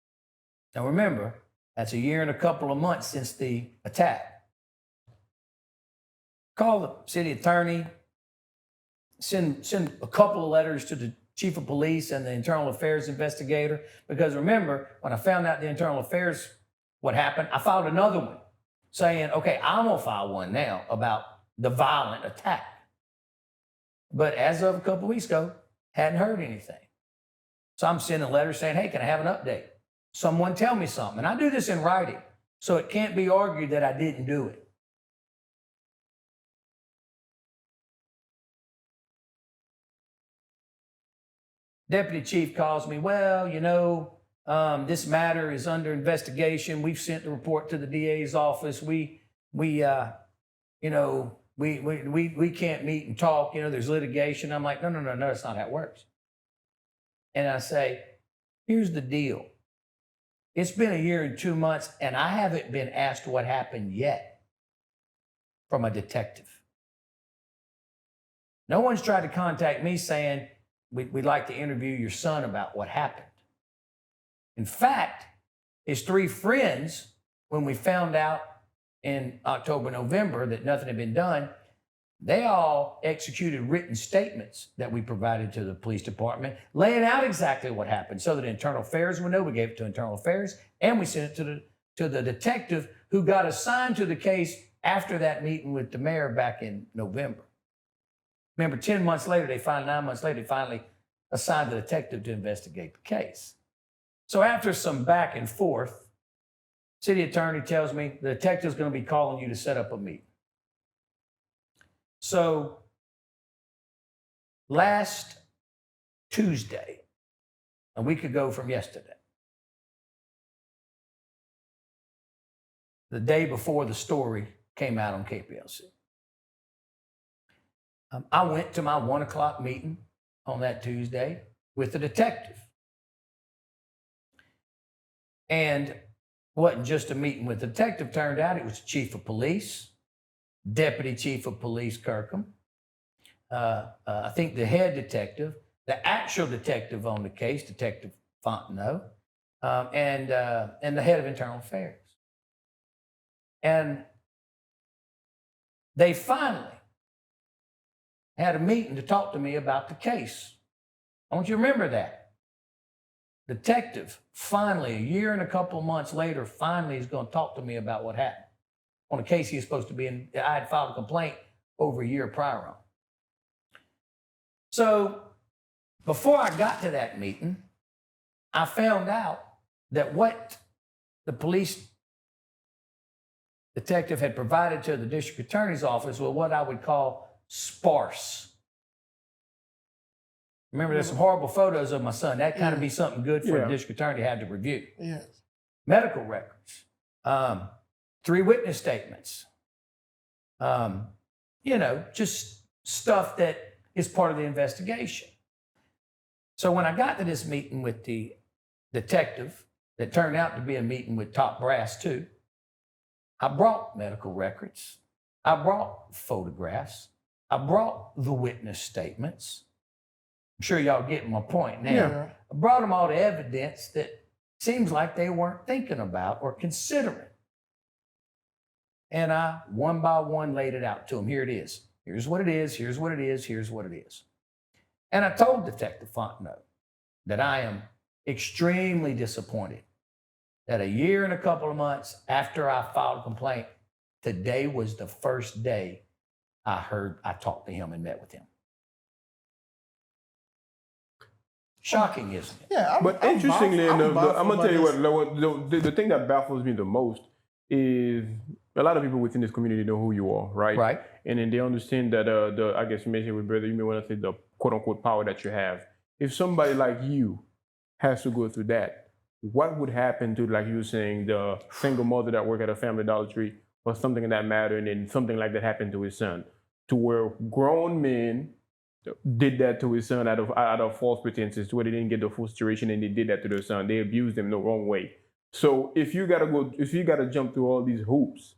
Speaker 9: now remember, that's a year and a couple of months since the attack. Call the city attorney, send a couple of letters to the chief of police and the internal affairs investigator. Because remember, when I found out the internal affairs, what happened, I filed another one saying, okay, I'm gonna file one now about the violent attack. But as of a couple of weeks ago, hadn't heard anything. So I'm sending letters saying, hey, can I have an update? Someone tell me something. And I do this in writing, so it can't be argued that I didn't do it. Deputy chief calls me, well, this matter is under investigation. We've sent the report to the DA's office. We can't meet and talk. There's litigation. I'm like, no, that's not how it works. And I say, here's the deal. It's been a year and 2 months, and I haven't been asked what happened yet from a detective. No one's tried to contact me saying, we'd like to interview your son about what happened. In fact, his 3 friends, when we found out in October, November that nothing had been done, they all executed written statements that we provided to the police department, laying out exactly what happened so that internal affairs would know. We gave it to internal affairs, and we sent it to the detective who got assigned to the case after that meeting with the mayor back in November. Remember, 9 months later, they finally assigned the detective to investigate the case. So after some back and forth, city attorney tells me the detective's going to be calling you to set up a meeting. So last Tuesday, a week ago from yesterday, the day before the story came out on KPLC, I went to my 1 o'clock meeting on that Tuesday with the detective. And wasn't just a meeting with the detective. Turned out it was the chief of police, deputy chief of police Kirkham, I think the head detective, the actual detective on the case, Detective Fontenot, and the head of internal affairs. And they finally had a meeting to talk to me about the case. I want you to remember that. Detective, finally, a year and a couple of months later, finally is going to talk to me about what happened on a case he was supposed to be in. I had filed a complaint over a year prior on. So before I got to that meeting, I found out that what the police detective had provided to the district attorney's office was what I would call sparse. Remember, there's some horrible photos of my son. That kind of be something good for the district attorney to have to review.
Speaker 8: Yes.
Speaker 9: Medical records, 3 witness statements, just stuff that is part of the investigation. So when I got to this meeting with the detective, that turned out to be a meeting with top brass too, I brought medical records, I brought photographs, I brought the witness statements. I'm sure y'all getting my point now.
Speaker 8: Yeah.
Speaker 9: I brought them all the evidence that seems like they weren't thinking about or considering. And I, one by one, laid it out to them. Here it is. Here's what it is. Here's what it is. Here's what it is. And I told Detective Fontenot that I am extremely disappointed that a year and a couple of months after I filed a complaint, today was the first day I talked to him and met with him. Shocking, isn't it?
Speaker 8: Yeah,
Speaker 5: But interestingly enough, I'm going to tell you what, the thing that baffles me the most is a lot of people within this community know who you are, right?
Speaker 9: Right.
Speaker 5: And then they understand that, I guess you mentioned with brother, you may want to say the quote unquote power that you have. If somebody like you has to go through that, what would happen to, like you were saying, the single mother that worked at a Family Dollar Tree or something in that matter, and then something like that happened to his son, to where grown men did that to his son out of false pretenses, to where they didn't get the full situation, and they did that to their son. They abused him the wrong way. So if you gotta jump through all these hoops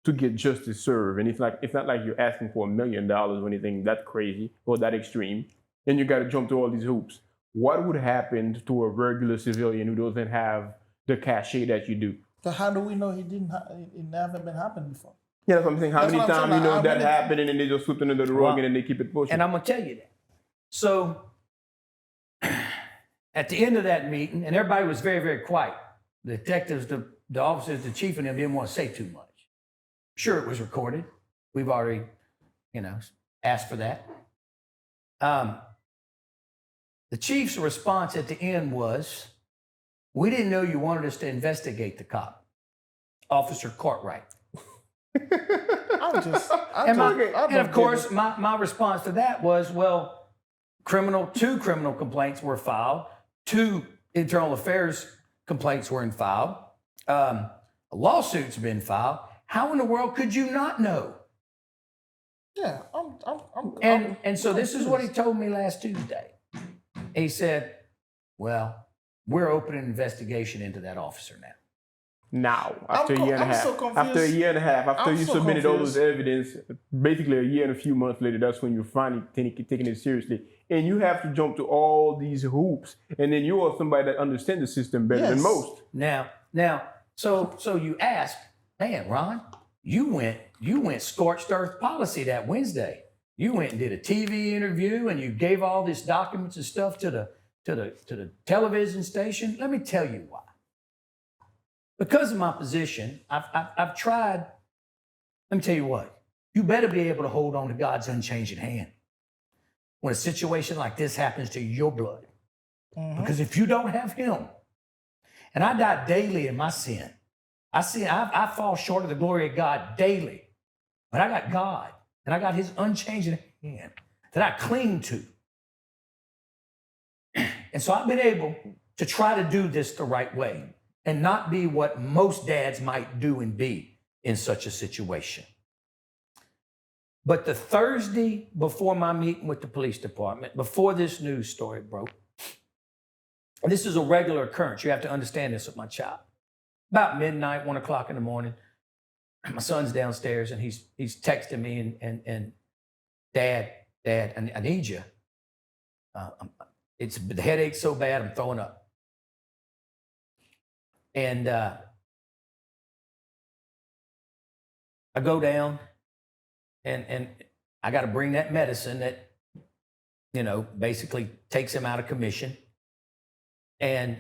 Speaker 5: to get justice served, and it's not like you're asking for $1 million or anything that crazy or that extreme, and you gotta jump through all these hoops. What would happen to a regular civilian who doesn't have the cachet that you do?
Speaker 8: So how do we know it never been happened before?
Speaker 5: Yeah, that's what I'm saying. How many times you know that happened and then they just sweep it under the rug and then they keep it pushing?
Speaker 9: And I'm going to tell you that. So at the end of that meeting, and everybody was very, very quiet. The detectives, the officers, the chief and them didn't want to say too much. Sure, it was recorded. We've already, asked for that. The chief's response at the end was, "We didn't know you wanted us to investigate the cop, Officer Cartwright." And of course, my response to that was, well, 2 criminal complaints were filed, 2 internal affairs complaints were filed, a lawsuit's been filed. How in the world could you not know?
Speaker 8: Yeah,
Speaker 9: And so this is what he told me last Tuesday. He said, well, we're opening an investigation into that officer now.
Speaker 5: Now, after a year and a half, after you submitted all those evidence, basically a year and a few months later, that's when you're finally taking it seriously. And you have to jump to all these hoops. And then you are somebody that understands the system better than most.
Speaker 9: Now, so you ask, man, Ron, you went scorched earth policy that Wednesday. You went and did a TV interview and you gave all these documents and stuff to the television station. Let me tell you why. Because of my position, I've tried. Let me tell you what. You better be able to hold on to God's unchanging hand when a situation like this happens to your blood. Mm-hmm. Because if you don't have Him, and I die daily in my sin, I fall short of the glory of God daily, but I got God. And I got His unchanging hand that I cling to. And so I've been able to try to do this the right way and not be what most dads might do and be in such a situation. But the Thursday before my meeting with the police department, before this news story broke, and this is a regular occurrence. You have to understand this with my child. About midnight, 1 o'clock in the morning, my son's downstairs and he's texting me and Dad, I need you. The headache's so bad, I'm throwing up. And I go down and I got to bring that medicine that, basically takes him out of commission. And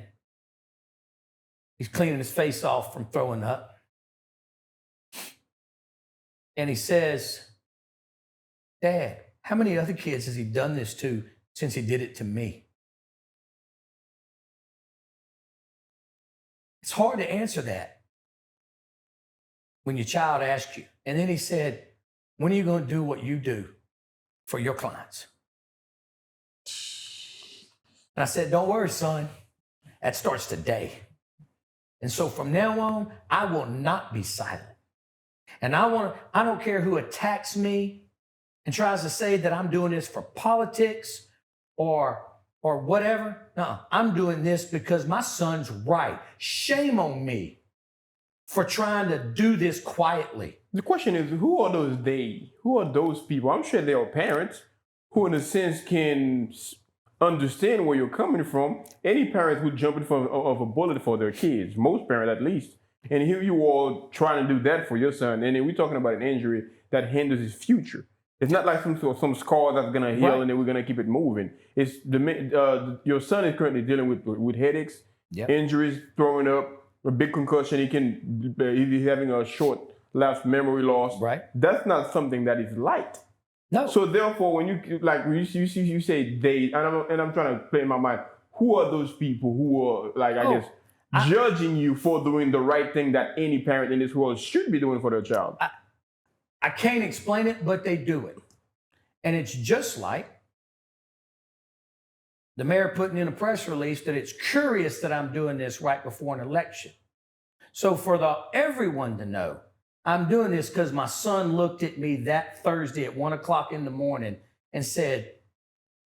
Speaker 9: he's cleaning his face off from throwing up. And he says, Dad, how many other kids has he done this to since he did it to me? hard to answer that when your child asks you. And then he said, when are you going to do what you do for your clients? And I said, don't worry, son. That starts today. And so from now on, I will not be silent. And I don't care who attacks me and tries to say that I'm doing this for politics or whatever. No, I'm doing this because my son's right. Shame on me for trying to do this quietly.
Speaker 5: The question is, who are those they? Who are those people? I'm sure they are parents who, in a sense, can understand where you're coming from. Any parents would jump in front of a bullet for their kids, most parents at least. And here you all trying to do that for your son. And then we're talking about an injury that hinders his future. It's not like some scar that's going to heal
Speaker 9: Right.
Speaker 5: and then we're going to keep it moving. It's your son is currently dealing with headaches, injuries, throwing up, a big concussion. He's having a short lapse memory loss.
Speaker 9: Right.
Speaker 5: That's not something that is light.
Speaker 9: No.
Speaker 5: So therefore, when you say they, and I'm trying to play in my mind, who are those people who are like I guess judging you for doing the right thing that any parent in this world should be doing for their child?
Speaker 9: I can't explain it, but they do it. And it's just like the mayor putting in a press release that it's curious that I'm doing this right before an election. So for everyone to know, I'm doing this because my son looked at me that Thursday at 1 o'clock in the morning and said,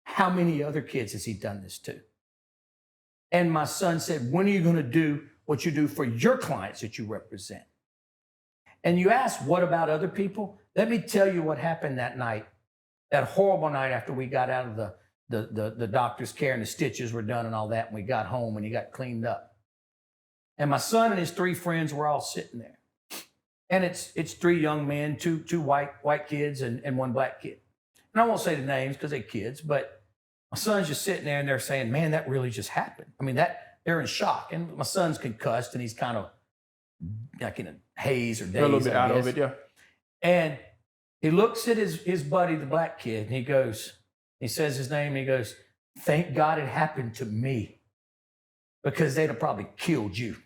Speaker 9: how many other kids has he done this to? And my son said, when are you going to do what you do for your clients that you represent? And you ask, what about other people? Let me tell you what happened that night, that horrible night after we got out of the doctor's care and the stitches were done and all that, and we got home and he got cleaned up. And my son and his 3 friends were all sitting there. And it's 3 young men, two white kids and 1 black kid. And I won't say the names because they're kids, but my son's just sitting there and they're saying, man, that really just happened. I mean, they're in shock. And my son's concussed and he's kind of like in a haze or daze.
Speaker 5: A little bit out of it, yeah.
Speaker 9: And he looks at his buddy, the black kid, and he says his name, and he goes, thank God it happened to me because they'd have probably killed you.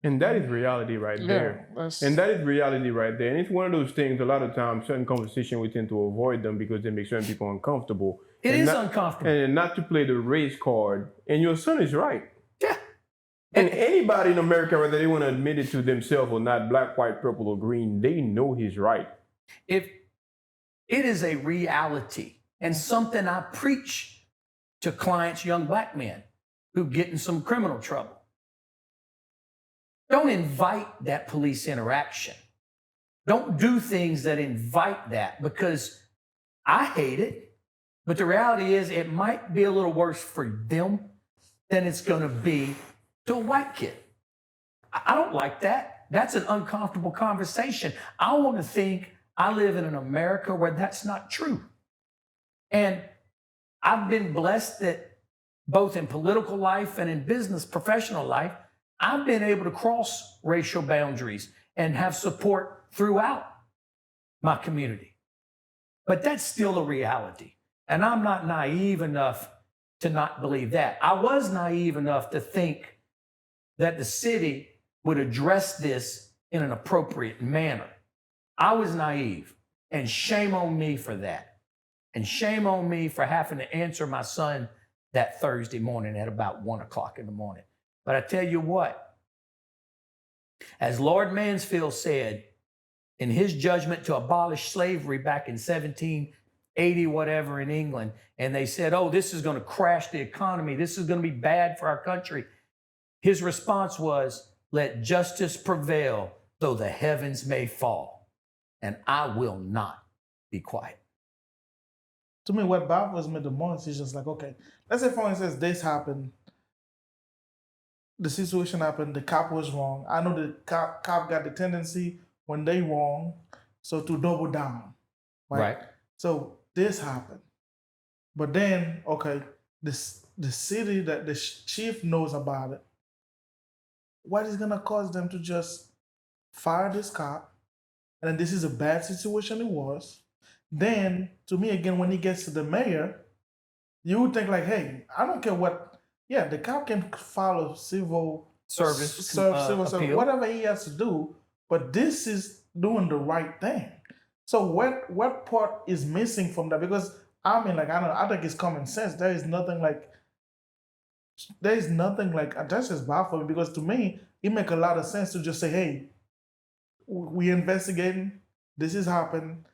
Speaker 5: And that is reality right there. And that is reality right there. And it's one of those things, a lot of times, certain conversations, we tend to avoid them because they make certain people uncomfortable.
Speaker 9: It is uncomfortable.
Speaker 5: And not to play the race card. And your son is right.
Speaker 9: Yeah.
Speaker 5: And anybody in America, whether they want to admit it to themselves or not, black, white, purple, or green, they know he's right.
Speaker 9: If it is a reality and something I preach to clients, young black men who get in some criminal trouble. Don't invite that police interaction. Don't do things that invite that because I hate it. But the reality is it might be a little worse for them than it's going to be to a white kid. I don't like that. That's an uncomfortable conversation. I want to think I live in an America where that's not true. And I've been blessed that both in political life and in business, professional life, I've been able to cross racial boundaries and have support throughout my community. But that's still a reality. And I'm not naive enough to not believe that. I was naive enough to think that the city would address this in an appropriate manner. I was naive, and shame on me for that. And shame on me for having to answer my son that Thursday morning at about 1 o'clock in the morning. But I tell you what, as Lord Mansfield said in his judgment to abolish slavery back in 1780, whatever, in England, and they said, oh, this is going to crash the economy. This is going to be bad for our country. His response was, let justice prevail, though the heavens may fall, and I will not be quiet.
Speaker 8: To me, what baffles me the most is just like, okay, let's say, for instance, this happened. The situation happened, the cop was wrong. I know the cop got the tendency when they wrong, so to double down. Right. So this happened. But then, okay, the city that the chief knows about it, what is going to cause them to just fire this cop? And then this is a bad situation it was. Then, to me, again, when he gets to the mayor, you would think like, hey, I don't care what, yeah, the cop can file a civil civil service,
Speaker 9: appeal.
Speaker 8: whatever he has to do. But this is doing the right thing. So what part is missing from that? Because I mean, like, I don't know, I think it's common sense. There is nothing like that's just bad for me, because to me it make a lot of sense to just say, hey, we investigating, this is happening.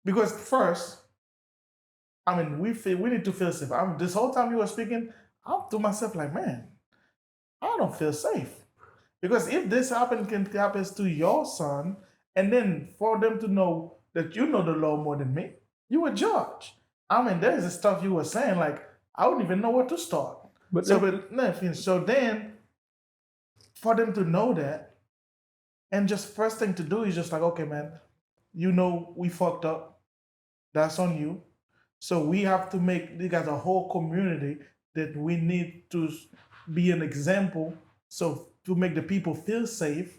Speaker 8: Because first, I mean, we need to feel safe. This whole time you were speaking, I'm to myself like, man, I don't feel safe. Because if this happens to your son, and then for them to know that you know the law more than me, you a judge. I mean, there's the stuff you were saying, like, I wouldn't even know where to start. So then, for them to know that, and just first thing to do is just like, okay, man, you know we fucked up. That's on you. So we have to make, you guys, a whole community that we need to be an example. So to make the people feel safe,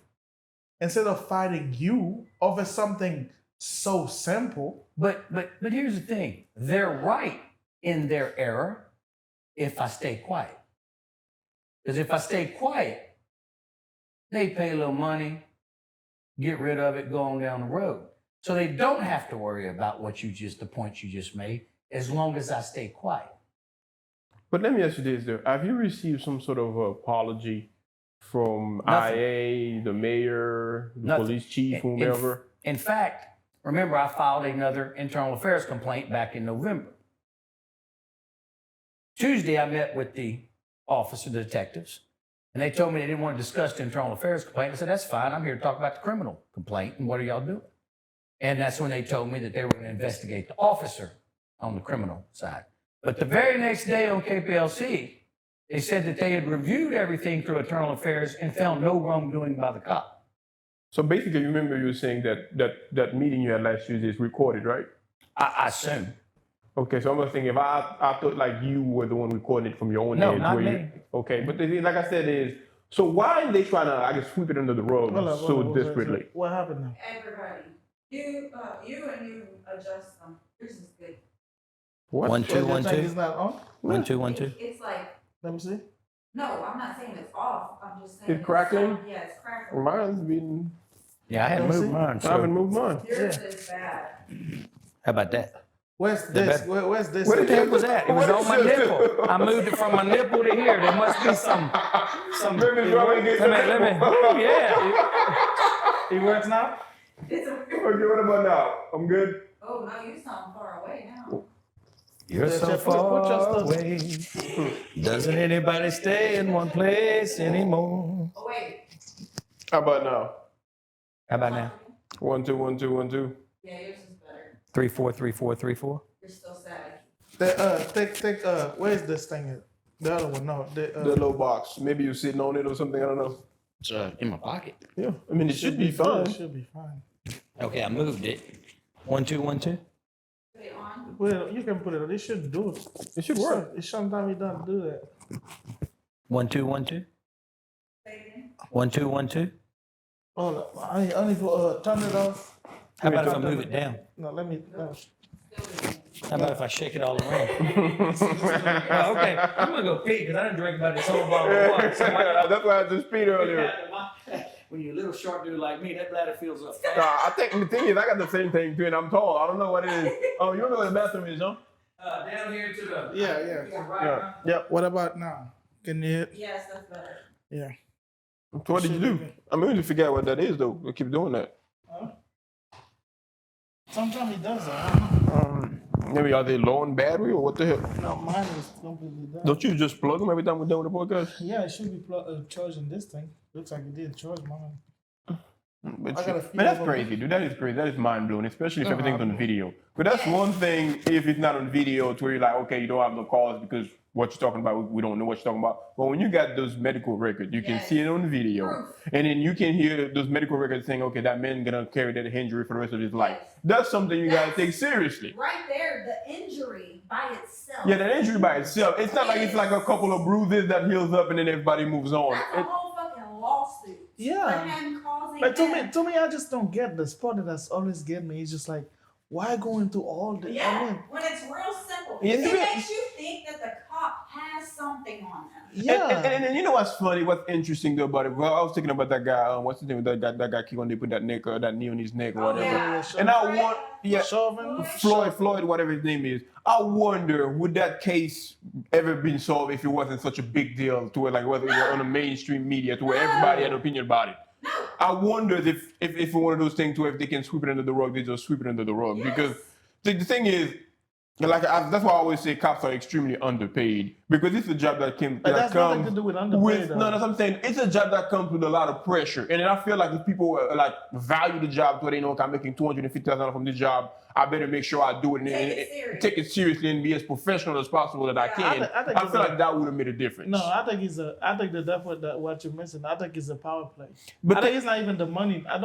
Speaker 8: instead of fighting you over something so simple.
Speaker 9: But here's the thing. They're right in their error if I stay quiet. Because if I stay quiet, they pay a little money, get rid of it, go on down the road. So they don't have to worry about the point you just made, as long as I stay quiet.
Speaker 5: But let me ask you this, though. Have you received some sort of apology from IA, the mayor, the police chief, whomever?
Speaker 9: In fact, remember, I filed another internal affairs complaint back in November. Tuesday, I met with the detectives, and they told me they didn't want to discuss the internal affairs complaint. I said, that's fine. I'm here to talk about the criminal complaint, and what are y'all doing? And that's when they told me that they were going to investigate the officer on the criminal side. But the very next day on KPLC, they said that they had reviewed everything through internal affairs and found no wrongdoing by the cop.
Speaker 5: So basically, you remember you were saying that meeting you had last Tuesday is recorded, right?
Speaker 9: I assume.
Speaker 5: Okay, so I was thinking, if I thought like you were the one recording it from your own
Speaker 9: No,
Speaker 5: head.
Speaker 9: not me.
Speaker 5: Okay, but the thing, like I said, is, so why are they trying to, I guess, sweep it under the rug desperately?
Speaker 8: What happened now?
Speaker 4: Everybody, you and you adjust them. Yours is good.
Speaker 5: What?
Speaker 9: 1 2 1 2
Speaker 8: It's not on?
Speaker 9: 1 2 1 2.
Speaker 4: It's like,
Speaker 8: Let me see.
Speaker 4: no, I'm not saying it's off. I'm just saying
Speaker 5: It's crackling?
Speaker 4: Yeah, it's crackling.
Speaker 5: Mine's been,
Speaker 9: Yeah, I hadn't moved mine.
Speaker 5: I haven't moved mine.
Speaker 4: Yours is bad.
Speaker 9: How about that?
Speaker 8: Where's this? Where's this?
Speaker 9: Where the heck was that? It was on my nipple. I moved it from my nipple to here. There must be some.
Speaker 5: Let me.
Speaker 9: Oh, yeah.
Speaker 8: It works now?
Speaker 4: It's a,
Speaker 5: Okay, what about now? I'm good?
Speaker 4: oh, no, you sound far away now.
Speaker 9: You're
Speaker 8: Yeah,
Speaker 9: so
Speaker 8: Jeff, put your
Speaker 9: far
Speaker 8: stuff.
Speaker 9: away. Doesn't anybody stay in one place anymore?
Speaker 4: Oh, wait.
Speaker 5: How about now?
Speaker 9: How about now?
Speaker 5: 1 2 1 2 1 2.
Speaker 4: Yeah, yours is better.
Speaker 9: 3 4 3 4 3 4.
Speaker 4: You're still sad.
Speaker 8: Take where's this thing at? The other one, no.
Speaker 5: The little box. Maybe you're sitting on it or something. I don't know.
Speaker 9: It's in my pocket.
Speaker 5: Yeah, I mean, it should be fine.
Speaker 8: It should be fine.
Speaker 9: Okay, I moved it. 1 2 1 2.
Speaker 4: Put it on.
Speaker 8: Well, you can put it on. It should do it.
Speaker 5: It should work.
Speaker 8: It's sometimes it doesn't do that.
Speaker 9: 1 2 1 2.
Speaker 4: Say it again.
Speaker 9: 1 2 1 2.
Speaker 8: Oh, I need to turn it off.
Speaker 9: How about if I move it down?
Speaker 8: No, let me. No.
Speaker 9: How about if I shake it all around? Well, okay, I'm gonna go pee because I didn't drink about this whole bottle of water.
Speaker 5: That's why I had to speed earlier.
Speaker 9: When you're a little short dude like me, that bladder fills up fast.
Speaker 5: I think the thing is, I got the same thing too, and I'm tall. I don't know what it is. Oh, you remember where the bathroom is, huh?
Speaker 9: Down here to the
Speaker 8: Yeah.
Speaker 9: right.
Speaker 5: Yep.
Speaker 8: What about now? Can you hit?
Speaker 4: Yes, that's better.
Speaker 8: Yeah.
Speaker 5: So what did you do? I'm going to forget what that is, though. I keep doing that.
Speaker 8: Sometimes it does that.
Speaker 5: Maybe are they low on battery or what the hell?
Speaker 8: No, mine is completely done.
Speaker 5: Don't you just plug them every time we're done with the podcast?
Speaker 8: Yeah, it should be charging this thing. Looks like it did charge mine.
Speaker 5: But
Speaker 8: I gotta
Speaker 5: shit,
Speaker 8: feel
Speaker 5: man, that's
Speaker 8: over-
Speaker 5: crazy, dude. That is crazy. That is mind blowing, especially if everything's on video. But that's one thing if it's not on video, to where you're like, okay, you don't have no calls because what you're talking about, we don't know what you're talking about. But when you got those medical records, you can see it on video, and then you can hear those medical records saying, okay, that man gonna carry that injury for the rest of his life. That's something you gotta take seriously.
Speaker 4: Right there, the injury by itself.
Speaker 5: Yeah, that injury by itself. It's not like it's like a couple of bruises that heals up and then everybody moves on.
Speaker 4: That's a whole fucking lawsuit.
Speaker 8: Yeah.
Speaker 4: For him causing
Speaker 8: But
Speaker 4: that.
Speaker 8: to me, I just don't get this part that's always getting me. It's just like, why go into all the?
Speaker 4: Yeah,
Speaker 8: I mean,
Speaker 4: when it's real simple.
Speaker 5: Yeah,
Speaker 4: It
Speaker 5: yeah.
Speaker 4: makes you think that the cop has some something on them.
Speaker 8: Yeah.
Speaker 5: And you know what's funny? What's interesting though about it? Well, I was thinking about that guy. What's his name? That guy keep on they put that knee on his neck or
Speaker 4: Oh,
Speaker 5: whatever.
Speaker 4: yeah.
Speaker 5: And I want, yeah,
Speaker 8: Chauvin?
Speaker 5: Floyd, whatever his name is. I wonder, would that case ever been solved if it wasn't such a big deal to where, like, whether it was on the mainstream media to where everybody had an opinion about it? I wonder if it's one of those things to if they can sweep it under the rug, they just sweep it under the rug.
Speaker 4: Yes.
Speaker 5: Because the thing is, that's why I always say cops are extremely underpaid, because it's a job that
Speaker 8: That's nothing to do with underpaid.
Speaker 5: no, that's what I'm saying. It's a job that comes with a lot of pressure, and then I feel like if people like value the job, where they know, okay, I'm making $250,000 from this job, I better make sure I do it and take it seriously and be as professional as possible that I can. I feel like that would have made a difference.
Speaker 8: No, I think what you're missing. I think it's a power play.
Speaker 5: But
Speaker 8: I think it's not even the money. I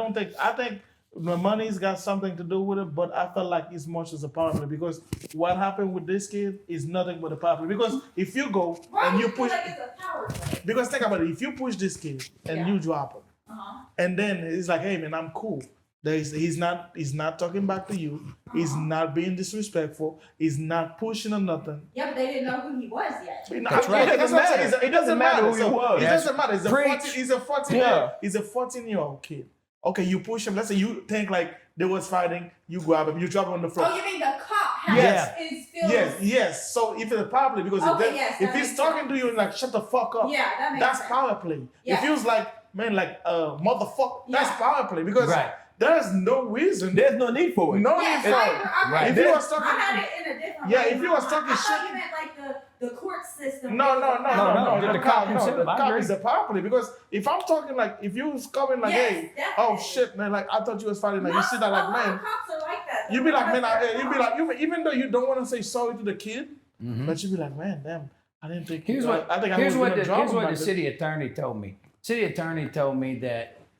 Speaker 8: think the money's got something to do with it, but I feel like it's much as a power play, because what happened with this kid is nothing but a power play. Because if you go and you push,
Speaker 4: like it's a power play.
Speaker 8: because think about it, if you push this kid and you drop him, and then it's like, hey man, I'm cool. He's not talking back to you. He's not being disrespectful. He's not pushing or nothing.
Speaker 4: Yeah, but they didn't know who he was yet.
Speaker 5: That's right.
Speaker 8: It doesn't matter who he was. It doesn't matter. He's a 14-year-old kid. Okay, you push him. Let's say you think like they was fighting. You grab him. You drop him on the floor.
Speaker 4: Oh, you mean the cop has his feelings?
Speaker 8: Yes. So if it's probably because if he's talking to you and like shut the fuck up, that's
Speaker 4: sense.
Speaker 8: power play.
Speaker 4: Yeah.
Speaker 8: If he was like, man, like motherfucker, that's power play, because there's no reason.
Speaker 5: There's no need for it.
Speaker 8: No need for it.
Speaker 4: Right.
Speaker 8: If you was talking,
Speaker 4: I had it in a different way.
Speaker 8: Yeah, if you was talking
Speaker 4: I thought
Speaker 8: shit.
Speaker 4: you meant like the court system.
Speaker 8: No.
Speaker 9: The
Speaker 8: cop is the power play, because if I'm talking like, if you was coming like, hey, oh shit, man, like I thought you was fighting, like you see that, like, man,
Speaker 4: cops are like that.
Speaker 8: you be like, man, you be like, even though you don't want to say sorry to the kid, but you be like, man, damn, I didn't think.
Speaker 9: Here's what the city attorney told me. City attorney told me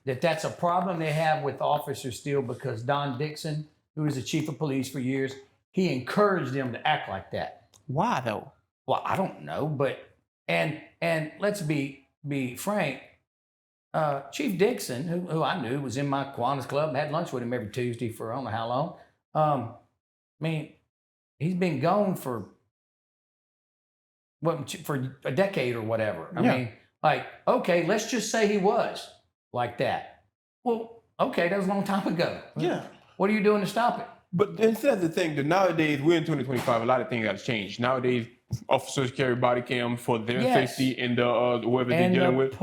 Speaker 9: that's a problem they have with officers still, because Don Dixon, who was the chief of police for years, he encouraged them to act like that.
Speaker 5: Why though?
Speaker 9: Well, I don't know, but and let's be frank. Chief Dixon, who I knew was in my Kiwanis Club, had lunch with him every Tuesday for I don't know how long. I mean, he's been gone for a decade or whatever. I mean, like, okay, let's just say he was like that. Well, okay, that was a long time ago.
Speaker 8: Yeah.
Speaker 9: What are you doing to stop it?
Speaker 5: But instead, the thing that nowadays we're in 2025, a lot of things have changed. Nowadays, officers carry body cam for their safety and whoever they're dealing with,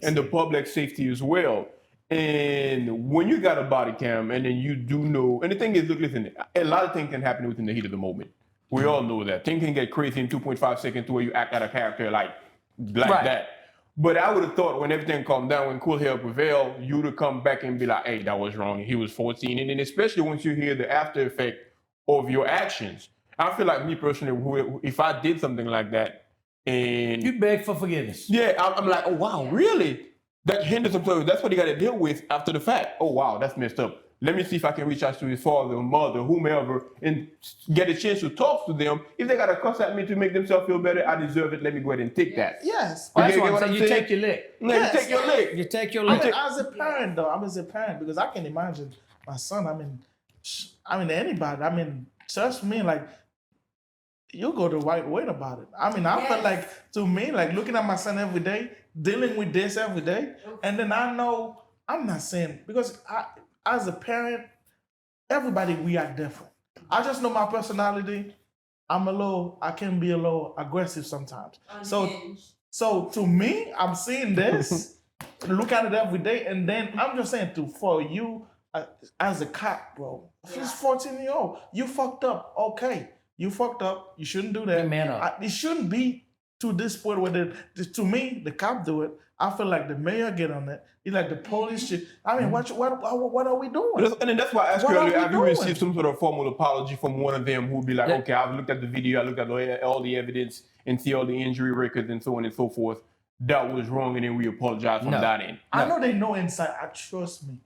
Speaker 5: and the public safety as well. And when you got a body cam, and then you do know, and the thing is, look, listen, a lot of things can happen within the heat of the moment. We all know that things can get crazy in 2.5 seconds to where you act out a character like that. But I would have thought when everything calmed down, when cool hair prevailed, you would have come back and be like, hey, that was wrong. He was 14. And then especially once you hear the after effect of your actions. I feel like me personally, if I did something like that and...
Speaker 9: You beg for forgiveness.
Speaker 5: Yeah, I'm like, oh, wow, really? That hinders him. That's what he got to deal with after the fact. Oh, wow, that's messed up. Let me see if I can reach out to his father or mother, whomever, and get a chance to talk to them. If they got to cuss at me to make themselves feel better, I deserve it. Let me go ahead and take that.
Speaker 8: Yes.
Speaker 9: That's what I'm saying. You take your lick.
Speaker 5: You take your lick.
Speaker 9: You take your lick.
Speaker 8: As a parent, though, I'm as a parent, because I can imagine my son. I mean anybody. Trust me, like, you go the right way about it. I feel like, to me, like, looking at my son every day, dealing with this every day, and then I know, I'm not saying, because as a parent, everybody react different. I just know my personality. I can be a little aggressive sometimes. So to me, I'm seeing this, look at it every day, and then I'm just saying for you, as a cop, bro, he's 14-year-old. You fucked up. Okay, you fucked up. You shouldn't do that.
Speaker 9: Man up.
Speaker 8: It shouldn't be to this point where to me, the cop do it. I feel like the mayor get on it. It's like the police shit. What are we doing?
Speaker 5: And then that's why I asked you earlier, have you received some sort of formal apology from one of them who would be like, okay, I've looked at the video, I looked at all the evidence and see all the injury records and so on and so forth. That was wrong, and then we apologize from that end.
Speaker 8: I know they know inside. Trust me.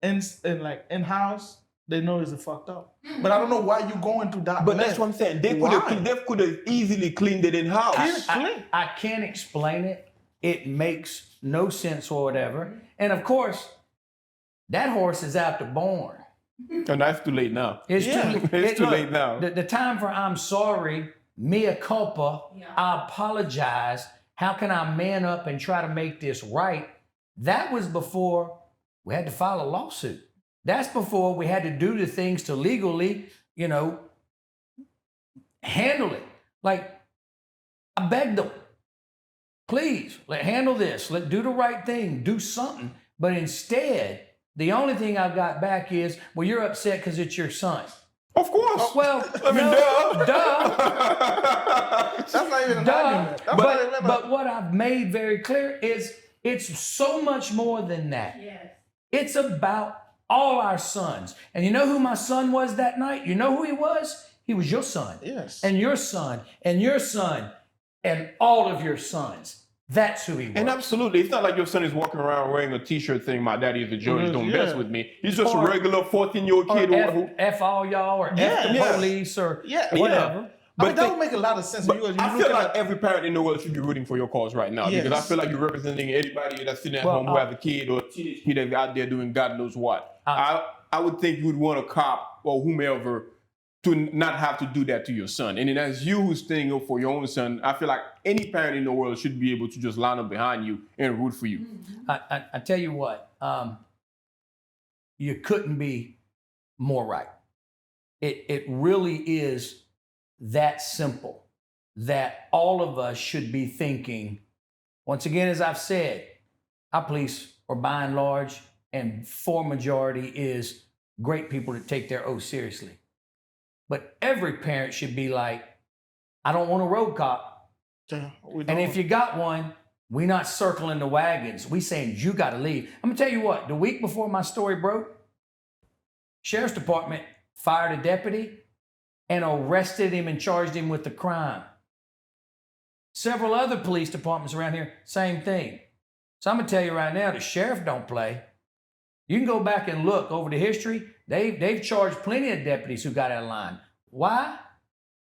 Speaker 8: And like in-house, they know it's fucked up. But I don't know why you going to that.
Speaker 5: But that's what I'm saying. They could have easily cleaned it in-house.
Speaker 9: I can't explain it. It makes no sense or whatever. And of course, that horse is out to born.
Speaker 5: And that's too late now.
Speaker 9: It's too
Speaker 5: late now.
Speaker 9: The time for I'm sorry mea culpa,
Speaker 4: Yeah.
Speaker 9: I apologize. How can I man up and try to make this right? That was before we had to file a lawsuit. That's before we had to do the things to legally, handle it. Like, I begged them, please, handle this. Let do the right thing. Do something. But instead, the only thing I've got back is, well, you're upset because it's your son.
Speaker 5: Of course.
Speaker 9: Well,
Speaker 5: I mean,
Speaker 9: duh.
Speaker 8: That's not even an argument. That's not even
Speaker 9: But what I've made very clear is it's so much more than that.
Speaker 4: Yes.
Speaker 9: It's about all our sons. And you know who my son was that night? You know who he was? He was your son.
Speaker 8: Yes.
Speaker 9: And your son, and your son, and all of your sons. That's who he was.
Speaker 5: And absolutely, it's not like your son is walking around wearing a T-shirt saying, "My daddy is a judge, don't mess with me." He's just a regular 14-year-old kid who
Speaker 9: F all y'all, or F the police, or whatever.
Speaker 8: But that would make a lot of sense.
Speaker 5: But I feel like every parent in the world should be rooting for your cause right now, because I feel like you're representing anybody that's sitting at home who has a kid or a teenage kid that's out there doing God knows what. I would think you would want a cop or whomever to not have to do that to your son. And then as you who's standing up for your own son, I feel like any parent in the world should be able to just line up behind you and root for you.
Speaker 9: I tell you what, you couldn't be more right. It really is that simple, that all of us should be thinking, once again, as I've said, our police are by and large, and for majority is great people that take their oath seriously. But every parent should be like, I don't want a road cop.
Speaker 8: Yeah,
Speaker 9: and if you got one, we're not circling the wagons. We saying you got to leave. I'm gonna tell you what, the week before my story broke, Sheriff's Department fired a deputy and arrested him and charged him with the crime. Several other police departments around here, same thing. So I'm gonna tell you right now, the sheriff don't play. You can go back and look over the history. They've charged plenty of deputies who got out of line. Why?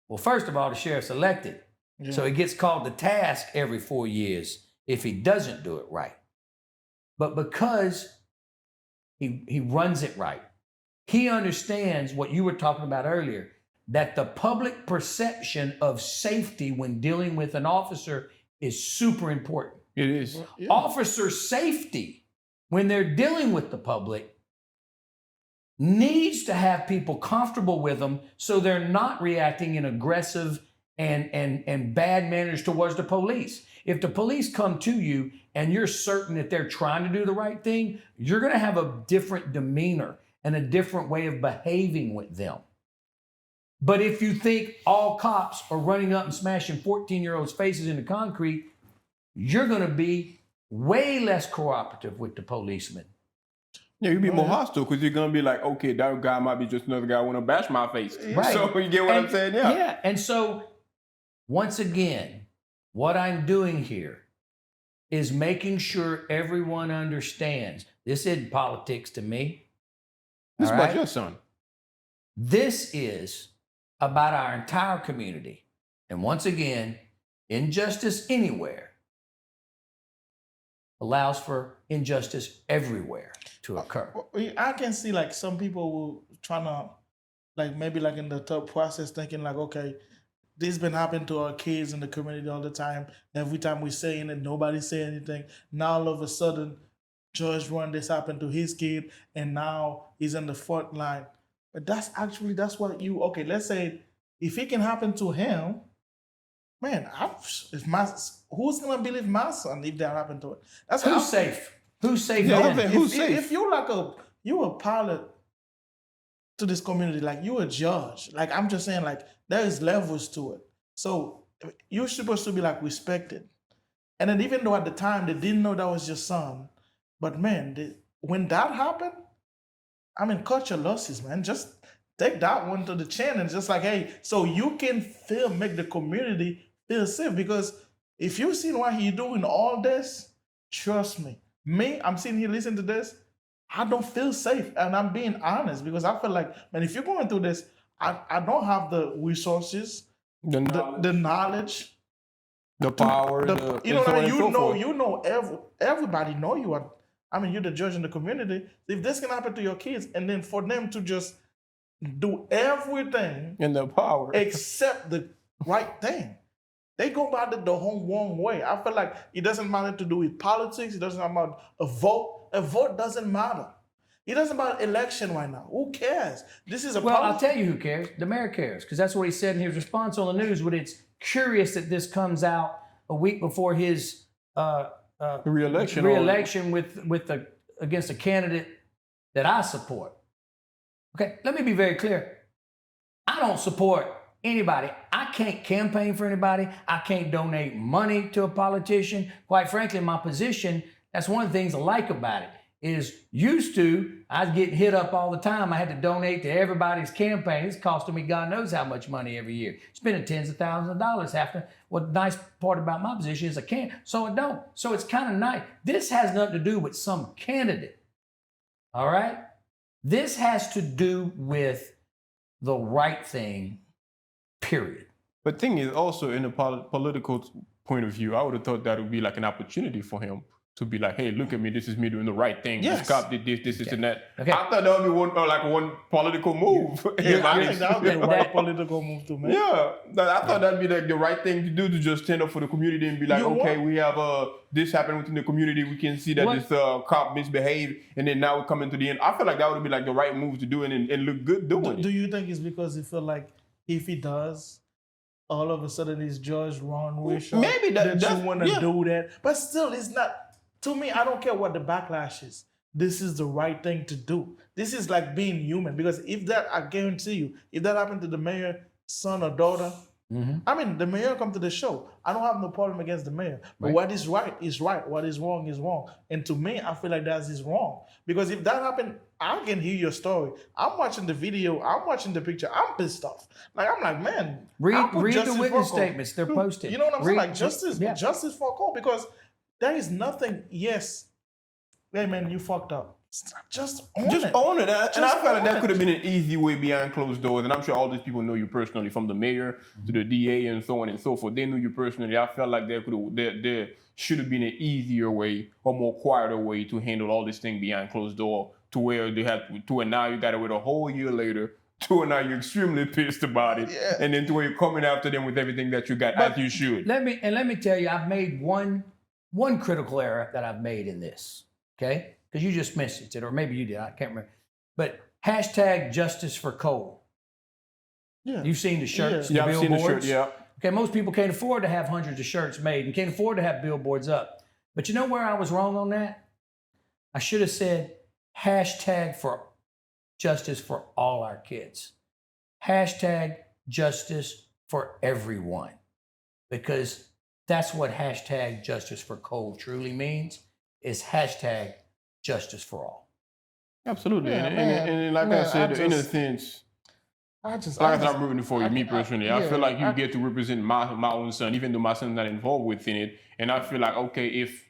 Speaker 9: Well, first of all, the sheriff's elected.
Speaker 8: Yeah.
Speaker 9: So he gets called to task every 4 years if he doesn't do it right. But because he runs it right, he understands what you were talking about earlier, that the public perception of safety when dealing with an officer is super important.
Speaker 5: It is.
Speaker 8: Yeah.
Speaker 9: Officer safety, when they're dealing with the public, needs to have people comfortable with them so they're not reacting in aggressive and bad manners towards the police. If the police come to you and you're certain that they're trying to do the right thing, you're going to have a different demeanor and a different way of behaving with them. But if you think all cops are running up and smashing 14-year-olds' faces into concrete, you're going to be way less cooperative with the policeman.
Speaker 5: Yeah, you'd be more hostile because you're going to be like, okay, that guy might be just another guy who want to bash my face.
Speaker 9: Right.
Speaker 5: So you get what I'm saying? Yeah.
Speaker 9: Yeah. And so, once again, what I'm doing here is making sure everyone understands this isn't politics to me.
Speaker 5: This is
Speaker 9: All
Speaker 5: about
Speaker 9: right?
Speaker 5: your son.
Speaker 9: This is about our entire community. And once again, injustice anywhere allows for injustice everywhere to occur.
Speaker 8: I can see like some people will trying to like maybe like in the thought process thinking like, okay, this been happening to our kids in the community all the time. Every time we saying it, nobody say anything. Now all of a sudden, George Warren, this happened to his kid, and now he's in the front line. But that's what let's say if it can happen to him, man, who's gonna believe my son if that happened to it? That's
Speaker 9: Who's safe? Who's safe?
Speaker 5: Yeah,
Speaker 9: then?
Speaker 5: who's safe?
Speaker 8: If you're like you a pilot to this community, like you a judge. Like I'm just saying, like there is levels to it. So you're supposed to be like respected. And then even though at the time they didn't know that was your son, but man, when that happened, I mean, cut your losses, man. Just take that one to the chin and just like, hey, so you can make the community feel safe. Because if you've seen what he's doing all this, trust me, I'm sitting here listening to this, I don't feel safe. And I'm being honest because I feel like, man, if you're going through this, I don't have the resources, the knowledge,
Speaker 5: the power,
Speaker 8: you know what I mean? Everybody know you are. I mean, you're the judge in the community. If this can happen to your kids, and then for them to just do everything
Speaker 5: and the power
Speaker 8: except the right thing. They go about it the whole wrong way. I feel like it doesn't matter to do with politics. It doesn't matter a vote. A vote doesn't matter. It doesn't matter election right now. Who cares? This is a
Speaker 9: Well, I'll tell you who cares. The mayor cares, because that's what he said in his response on the news. But it's curious that this comes out a week before his
Speaker 5: Re-election
Speaker 9: against a candidate that I support. Okay, let me be very clear. I don't support anybody. I can't campaign for anybody. I can't donate money to a politician. Quite frankly, my position, that's one of the things I like about it, is used to, I was getting hit up all the time. I had to donate to everybody's campaign. It's costing me God knows how much money every year. Spending tens of thousands of dollars after. What the nice part about my position is I can't, so I don't. So it's kind of nice. This has nothing to do with some candidate, all right? This has to do with the right thing, period.
Speaker 5: But thing is, also in a political point of view, I would have thought that would be like an opportunity for him to be like, hey, look at me, this is me doing the right thing.
Speaker 8: Yes.
Speaker 5: This cop did this, and that.
Speaker 9: Okay.
Speaker 5: I thought that would be one political move.
Speaker 8: I think that would be the right political move to make.
Speaker 5: Yeah, I thought that'd be like the right thing to do, to just stand up for the community and be like, okay, we have this happened within the community. We can see that this cop misbehaved, and then now we're coming to the end. I feel like that would be like the right move to do and look good doing it.
Speaker 8: Do you think it's because you feel like if he does, all of a sudden he's Judge Ron Wishaw?
Speaker 5: Maybe that
Speaker 8: you want to do that, but still, it's not. To me, I don't care what the backlash is. This is the right thing to do. This is like being human, because if that, I guarantee you, if that happened to the mayor's son or daughter, I mean, the mayor come to the show. I don't have no problem against the mayor. But what is right is right. What is wrong is wrong. And to me, I feel like that is wrong. Because if that happened, I can hear your story. I'm watching the video. I'm watching the picture. I'm pissed off. Like, I'm like, man.
Speaker 9: Read the witness statements. They're posted.
Speaker 8: You know what I'm saying? Like, justice for Cole. Because there is nothing, yes, hey man, you fucked up. Just own it.
Speaker 5: And I felt like that could have been an easy way behind closed doors. And I'm sure all these people know you personally, from the mayor to the DA and so on and so forth. They knew you personally. I felt like there should have been an easier way or more quieter way to handle all this thing behind closed door, to where they had to, and now you got to wait a whole year later to, and now you're extremely pissed about it. Yeah. And then to where you're coming after them with everything that you got, as you should.
Speaker 9: Let me tell you, I've made one critical error that I've made in this, okay? Because you just mentioned it, or maybe you did, I can't remember. But hashtag justice for Cole. Yeah. You've seen the shirts, the billboards. I've seen the shirt, yeah. Okay, most people can't afford to have hundreds of shirts made and can't afford to have billboards up. But you know where I was wrong on that? I should have said hashtag for justice for all our kids. Hashtag justice for everyone. Because that's what hashtag justice for Cole truly means, is hashtag justice for all.
Speaker 5: Absolutely. Yeah, and like I said, in a sense, I'm rooting for you, me personally. I feel like you get to represent my own son, even though my son's not involved within it. And I feel like, okay, if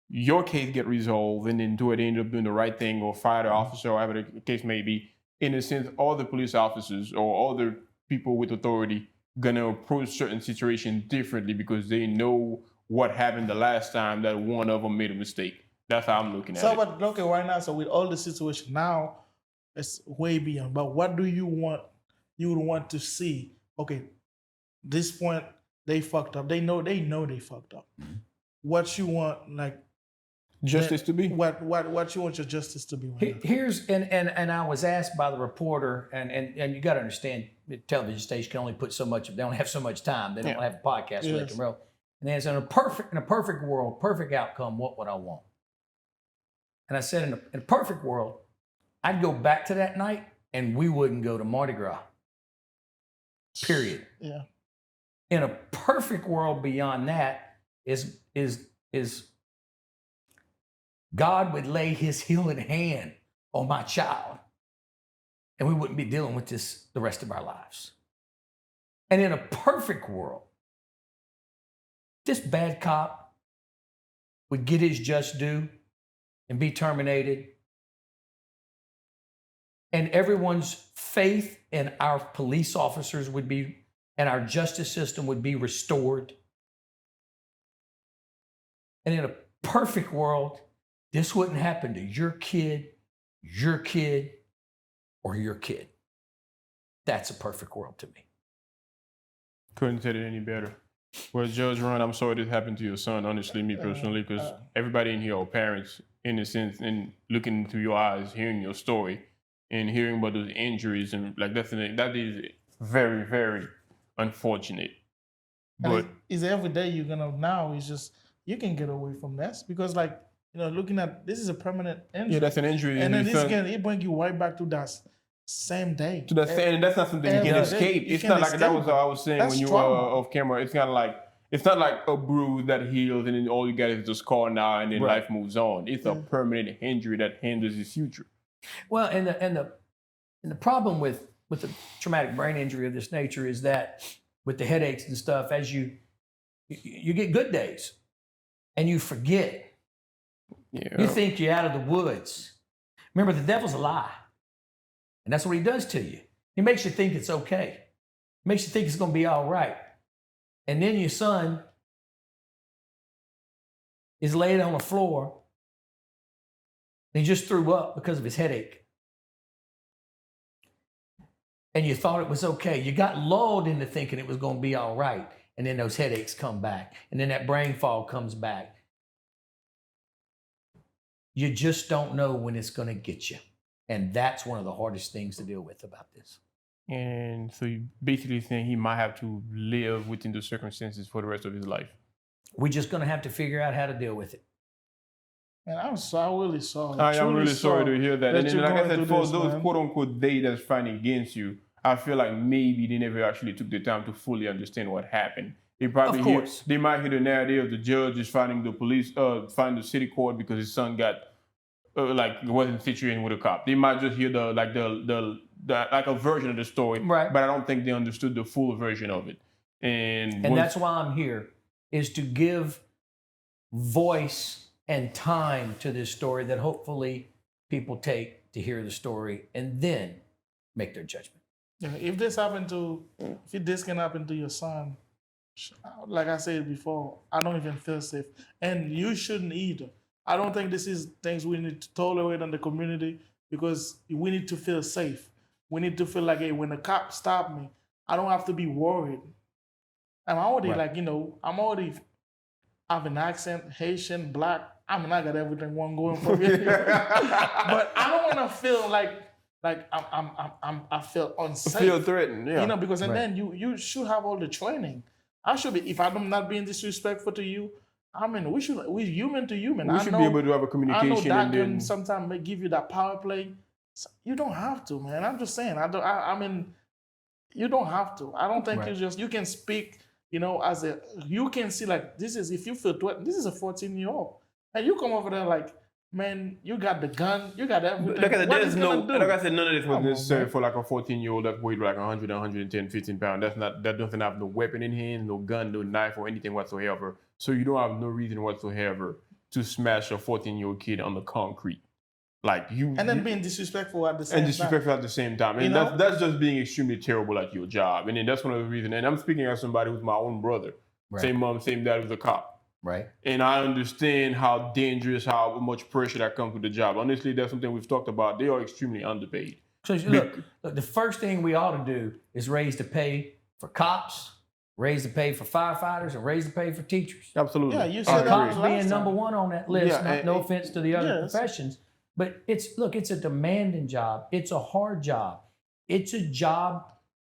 Speaker 5: your case get resolved and then they end up doing the right thing or fire the officer or whatever the case may be, in a sense, all the police officers or other people with authority gonna approach certain situations differently because they know what happened the last time that one of them made a mistake. That's how I'm looking at it.
Speaker 8: So, but okay, right now, so with all the situation now, it's way beyond. But what do you want? You would want to see? Okay, this point they fucked up. They know they fucked up. Mm-hmm. What you want, like
Speaker 5: justice to be?
Speaker 8: What you want your justice to be? Right
Speaker 9: Here's and I was asked by the reporter, and you got to understand, the television station can only put so much. They don't have so much time. They don't have a podcast where they can roll. And then it's in a perfect world, perfect outcome. What would I want? And I said, in a perfect world, I'd go back to that night and we wouldn't go to Mardi Gras. Period.
Speaker 8: Yeah.
Speaker 9: In a perfect world beyond that is God would lay his healing hand on my child and we wouldn't be dealing with this the rest of our lives. And in a perfect world, this bad cop would get his just due and be terminated. And everyone's faith in our police officers would be, and our justice system would be restored. And in a perfect world, this wouldn't happen to your kid, or your kid. That's a perfect world to me.
Speaker 5: Couldn't said it any better. Well, Judge Ron, I'm sorry this happened to your son, honestly, me personally, because everybody in here are parents, in a sense, and looking into your eyes, hearing your story, and hearing about those injuries, and like that is very, very unfortunate. But
Speaker 8: it's every day you're gonna now. It's just you can get away from this because, like, looking at this is a permanent injury.
Speaker 5: Yeah, that's an injury,
Speaker 8: and then it bring you right back to that same day.
Speaker 5: To that same, and that's not something you can escape. It's not like that was what I was saying when you were off camera. It's kind of like it's not like a bruise that heals and then all you got is the scar now and then life moves on. It's a permanent injury that hinders his future.
Speaker 9: Well, and the problem with the traumatic brain injury of this nature is that with the headaches and stuff, as you get good days and you forget.
Speaker 5: Yeah.
Speaker 9: You think you're out of the woods. Remember, the devil's a lie. And that's what he does to you. He makes you think it's okay. He makes you think it's going to be all right. And then your son is laid on the floor and he just threw up because of his headache. And you thought it was okay. You got lulled into thinking it was going to be all right. And then those headaches come back. And then that brain fog comes back. You just don't know when it's going to get you. And that's one of the hardest things to deal with about this.
Speaker 5: And so you basically saying he might have to live within the circumstances for the rest of his life.
Speaker 9: We're just going to have to figure out how to deal with it.
Speaker 8: And I'm really sorry.
Speaker 5: I'm really sorry to hear that. And then, like I said, for those
Speaker 8: man.
Speaker 5: quote unquote they that's fighting against you, I feel like maybe they never actually took the time to fully understand what happened. They probably they might hear the narrative of the judge is fighting the police, fighting the city court because his son got wasn't situated with a cop. They might just hear the like a version of the story,
Speaker 9: right?
Speaker 5: But I don't think they understood the full version of it. And
Speaker 9: that's why I'm here, is to give voice and time to this story that hopefully people take to hear the story and then make their judgment.
Speaker 8: Yeah, if this can happen to your son, like I said before, I don't even feel safe, and you shouldn't either. I don't think this is things we need to tolerate in the community because we need to feel safe. We need to feel like, hey, when the cop stop me, I don't have to be worried. I'm already I'm already have an accent, Haitian, Black. I mean, I got everything one going for me. But I don't want to feel like I feel unsafe.
Speaker 5: Feel threatened, yeah.
Speaker 8: Because then you should have all the training. I should be, if I'm not being disrespectful to you, I mean, we're human to human.
Speaker 5: We should be able to have a communication.
Speaker 8: I know that can sometimes give you that power play. You don't have to, man. I'm just saying. I mean, you don't have to. I don't think you can speak, you can see like, this is, if you feel threatened, this is a 14-year-old. And you come over there like, man, you got the gun, you got everything.
Speaker 5: Like I said, none of this was necessary for like a 14-year-old that weighed like 100, 110, 15 pounds. That doesn't have no weapon in hand, no gun, no knife or anything whatsoever. So you don't have no reason whatsoever to smash a 14-year-old kid on the concrete. And
Speaker 8: then being disrespectful at the same time.
Speaker 5: And disrespectful at the same time. And that's just being extremely terrible at your job. And then that's one of the reasons. And I'm speaking as somebody who's my own brother. Right. Same mom, same dad, was a cop.
Speaker 9: Right.
Speaker 5: And I understand how dangerous, how much pressure that comes with the job. Honestly, that's something we've talked about. They are extremely underpaid.
Speaker 9: So look, the first thing we ought to do is raise the pay for cops, raise the pay for firefighters, and raise the pay for teachers.
Speaker 5: Absolutely.
Speaker 8: Yeah, you said
Speaker 9: cops being number one on that list. No offense to the other
Speaker 8: yes.
Speaker 9: professions, but it's a demanding job. It's a hard job. It's a job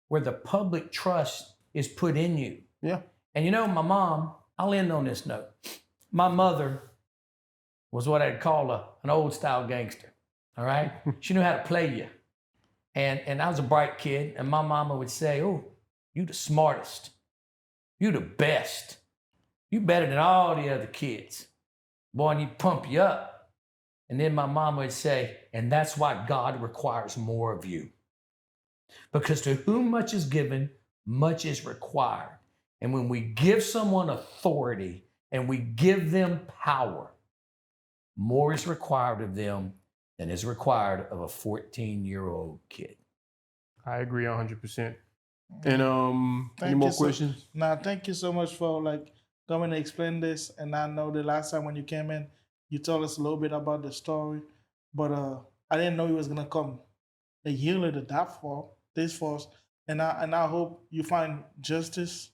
Speaker 9: where the public trust is put in you.
Speaker 5: Yeah.
Speaker 9: And my mom, I'll end on this note. My mother was what I'd call an old style gangster. All right. She knew how to play you. And I was a bright kid. And my mama would say, "Oh, you the smartest. You the best. You better than all the other kids. Boy, and he'd pump you up." And then my mama would say, "And that's why God requires more of you. Because to whom much is given, much is required." And when we give someone authority and we give them power, more is required of them than is required of a 14-year-old kid.
Speaker 5: I agree 100%. And any more questions?
Speaker 8: Thank you so much for coming to explain this. And I know the last time when you came in, you told us a little bit about the story, but I didn't know it was gonna come a year later this far. And I hope you find justice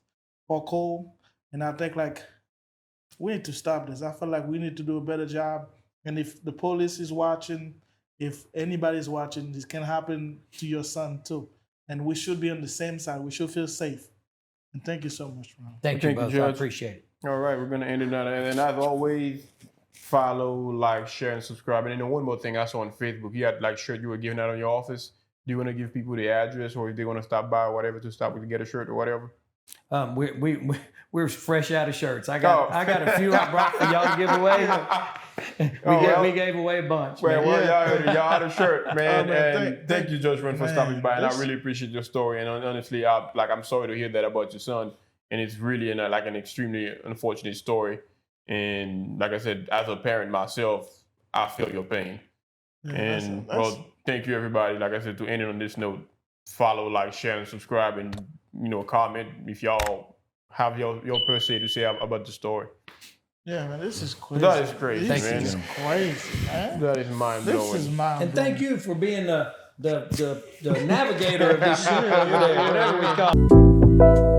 Speaker 8: or cold. And I think like we need to stop this. I feel like we need to do a better job. And if the police is watching, if anybody's watching, this can happen to your son too. And we should be on the same side. We should feel safe. And thank you so much, Ron.
Speaker 9: Thank you, both. I appreciate it.
Speaker 5: All right, we're going to end it now. And as always, follow, like, share, and subscribe. And then one more thing I saw on Facebook, you had like shirt you were giving out on your office. Do you want to give people the address, or if they want to stop by or whatever to stop to get a shirt or whatever?
Speaker 9: We're fresh out of shirts. I got a few I brought for y'all to give away. We gave away a bunch.
Speaker 5: Well, y'all had a shirt, man. And thank you, Judge Ron, for stopping by. And I really appreciate your story. And honestly, I'm sorry to hear that about your son. And it's really an extremely unfortunate story. And like I said, as a parent myself, I feel your pain. Yeah, well, thank you, everybody. Like I said, to end it on this note, follow, like, share, and subscribe, and comment if y'all have your per se to say about the story.
Speaker 8: Yeah, man, this is crazy.
Speaker 5: That is crazy, man.
Speaker 8: This is crazy, man.
Speaker 5: That is mind blowing.
Speaker 8: This is mind blowing.
Speaker 9: And thank you for being the navigator of this shit over there, whatever we call it.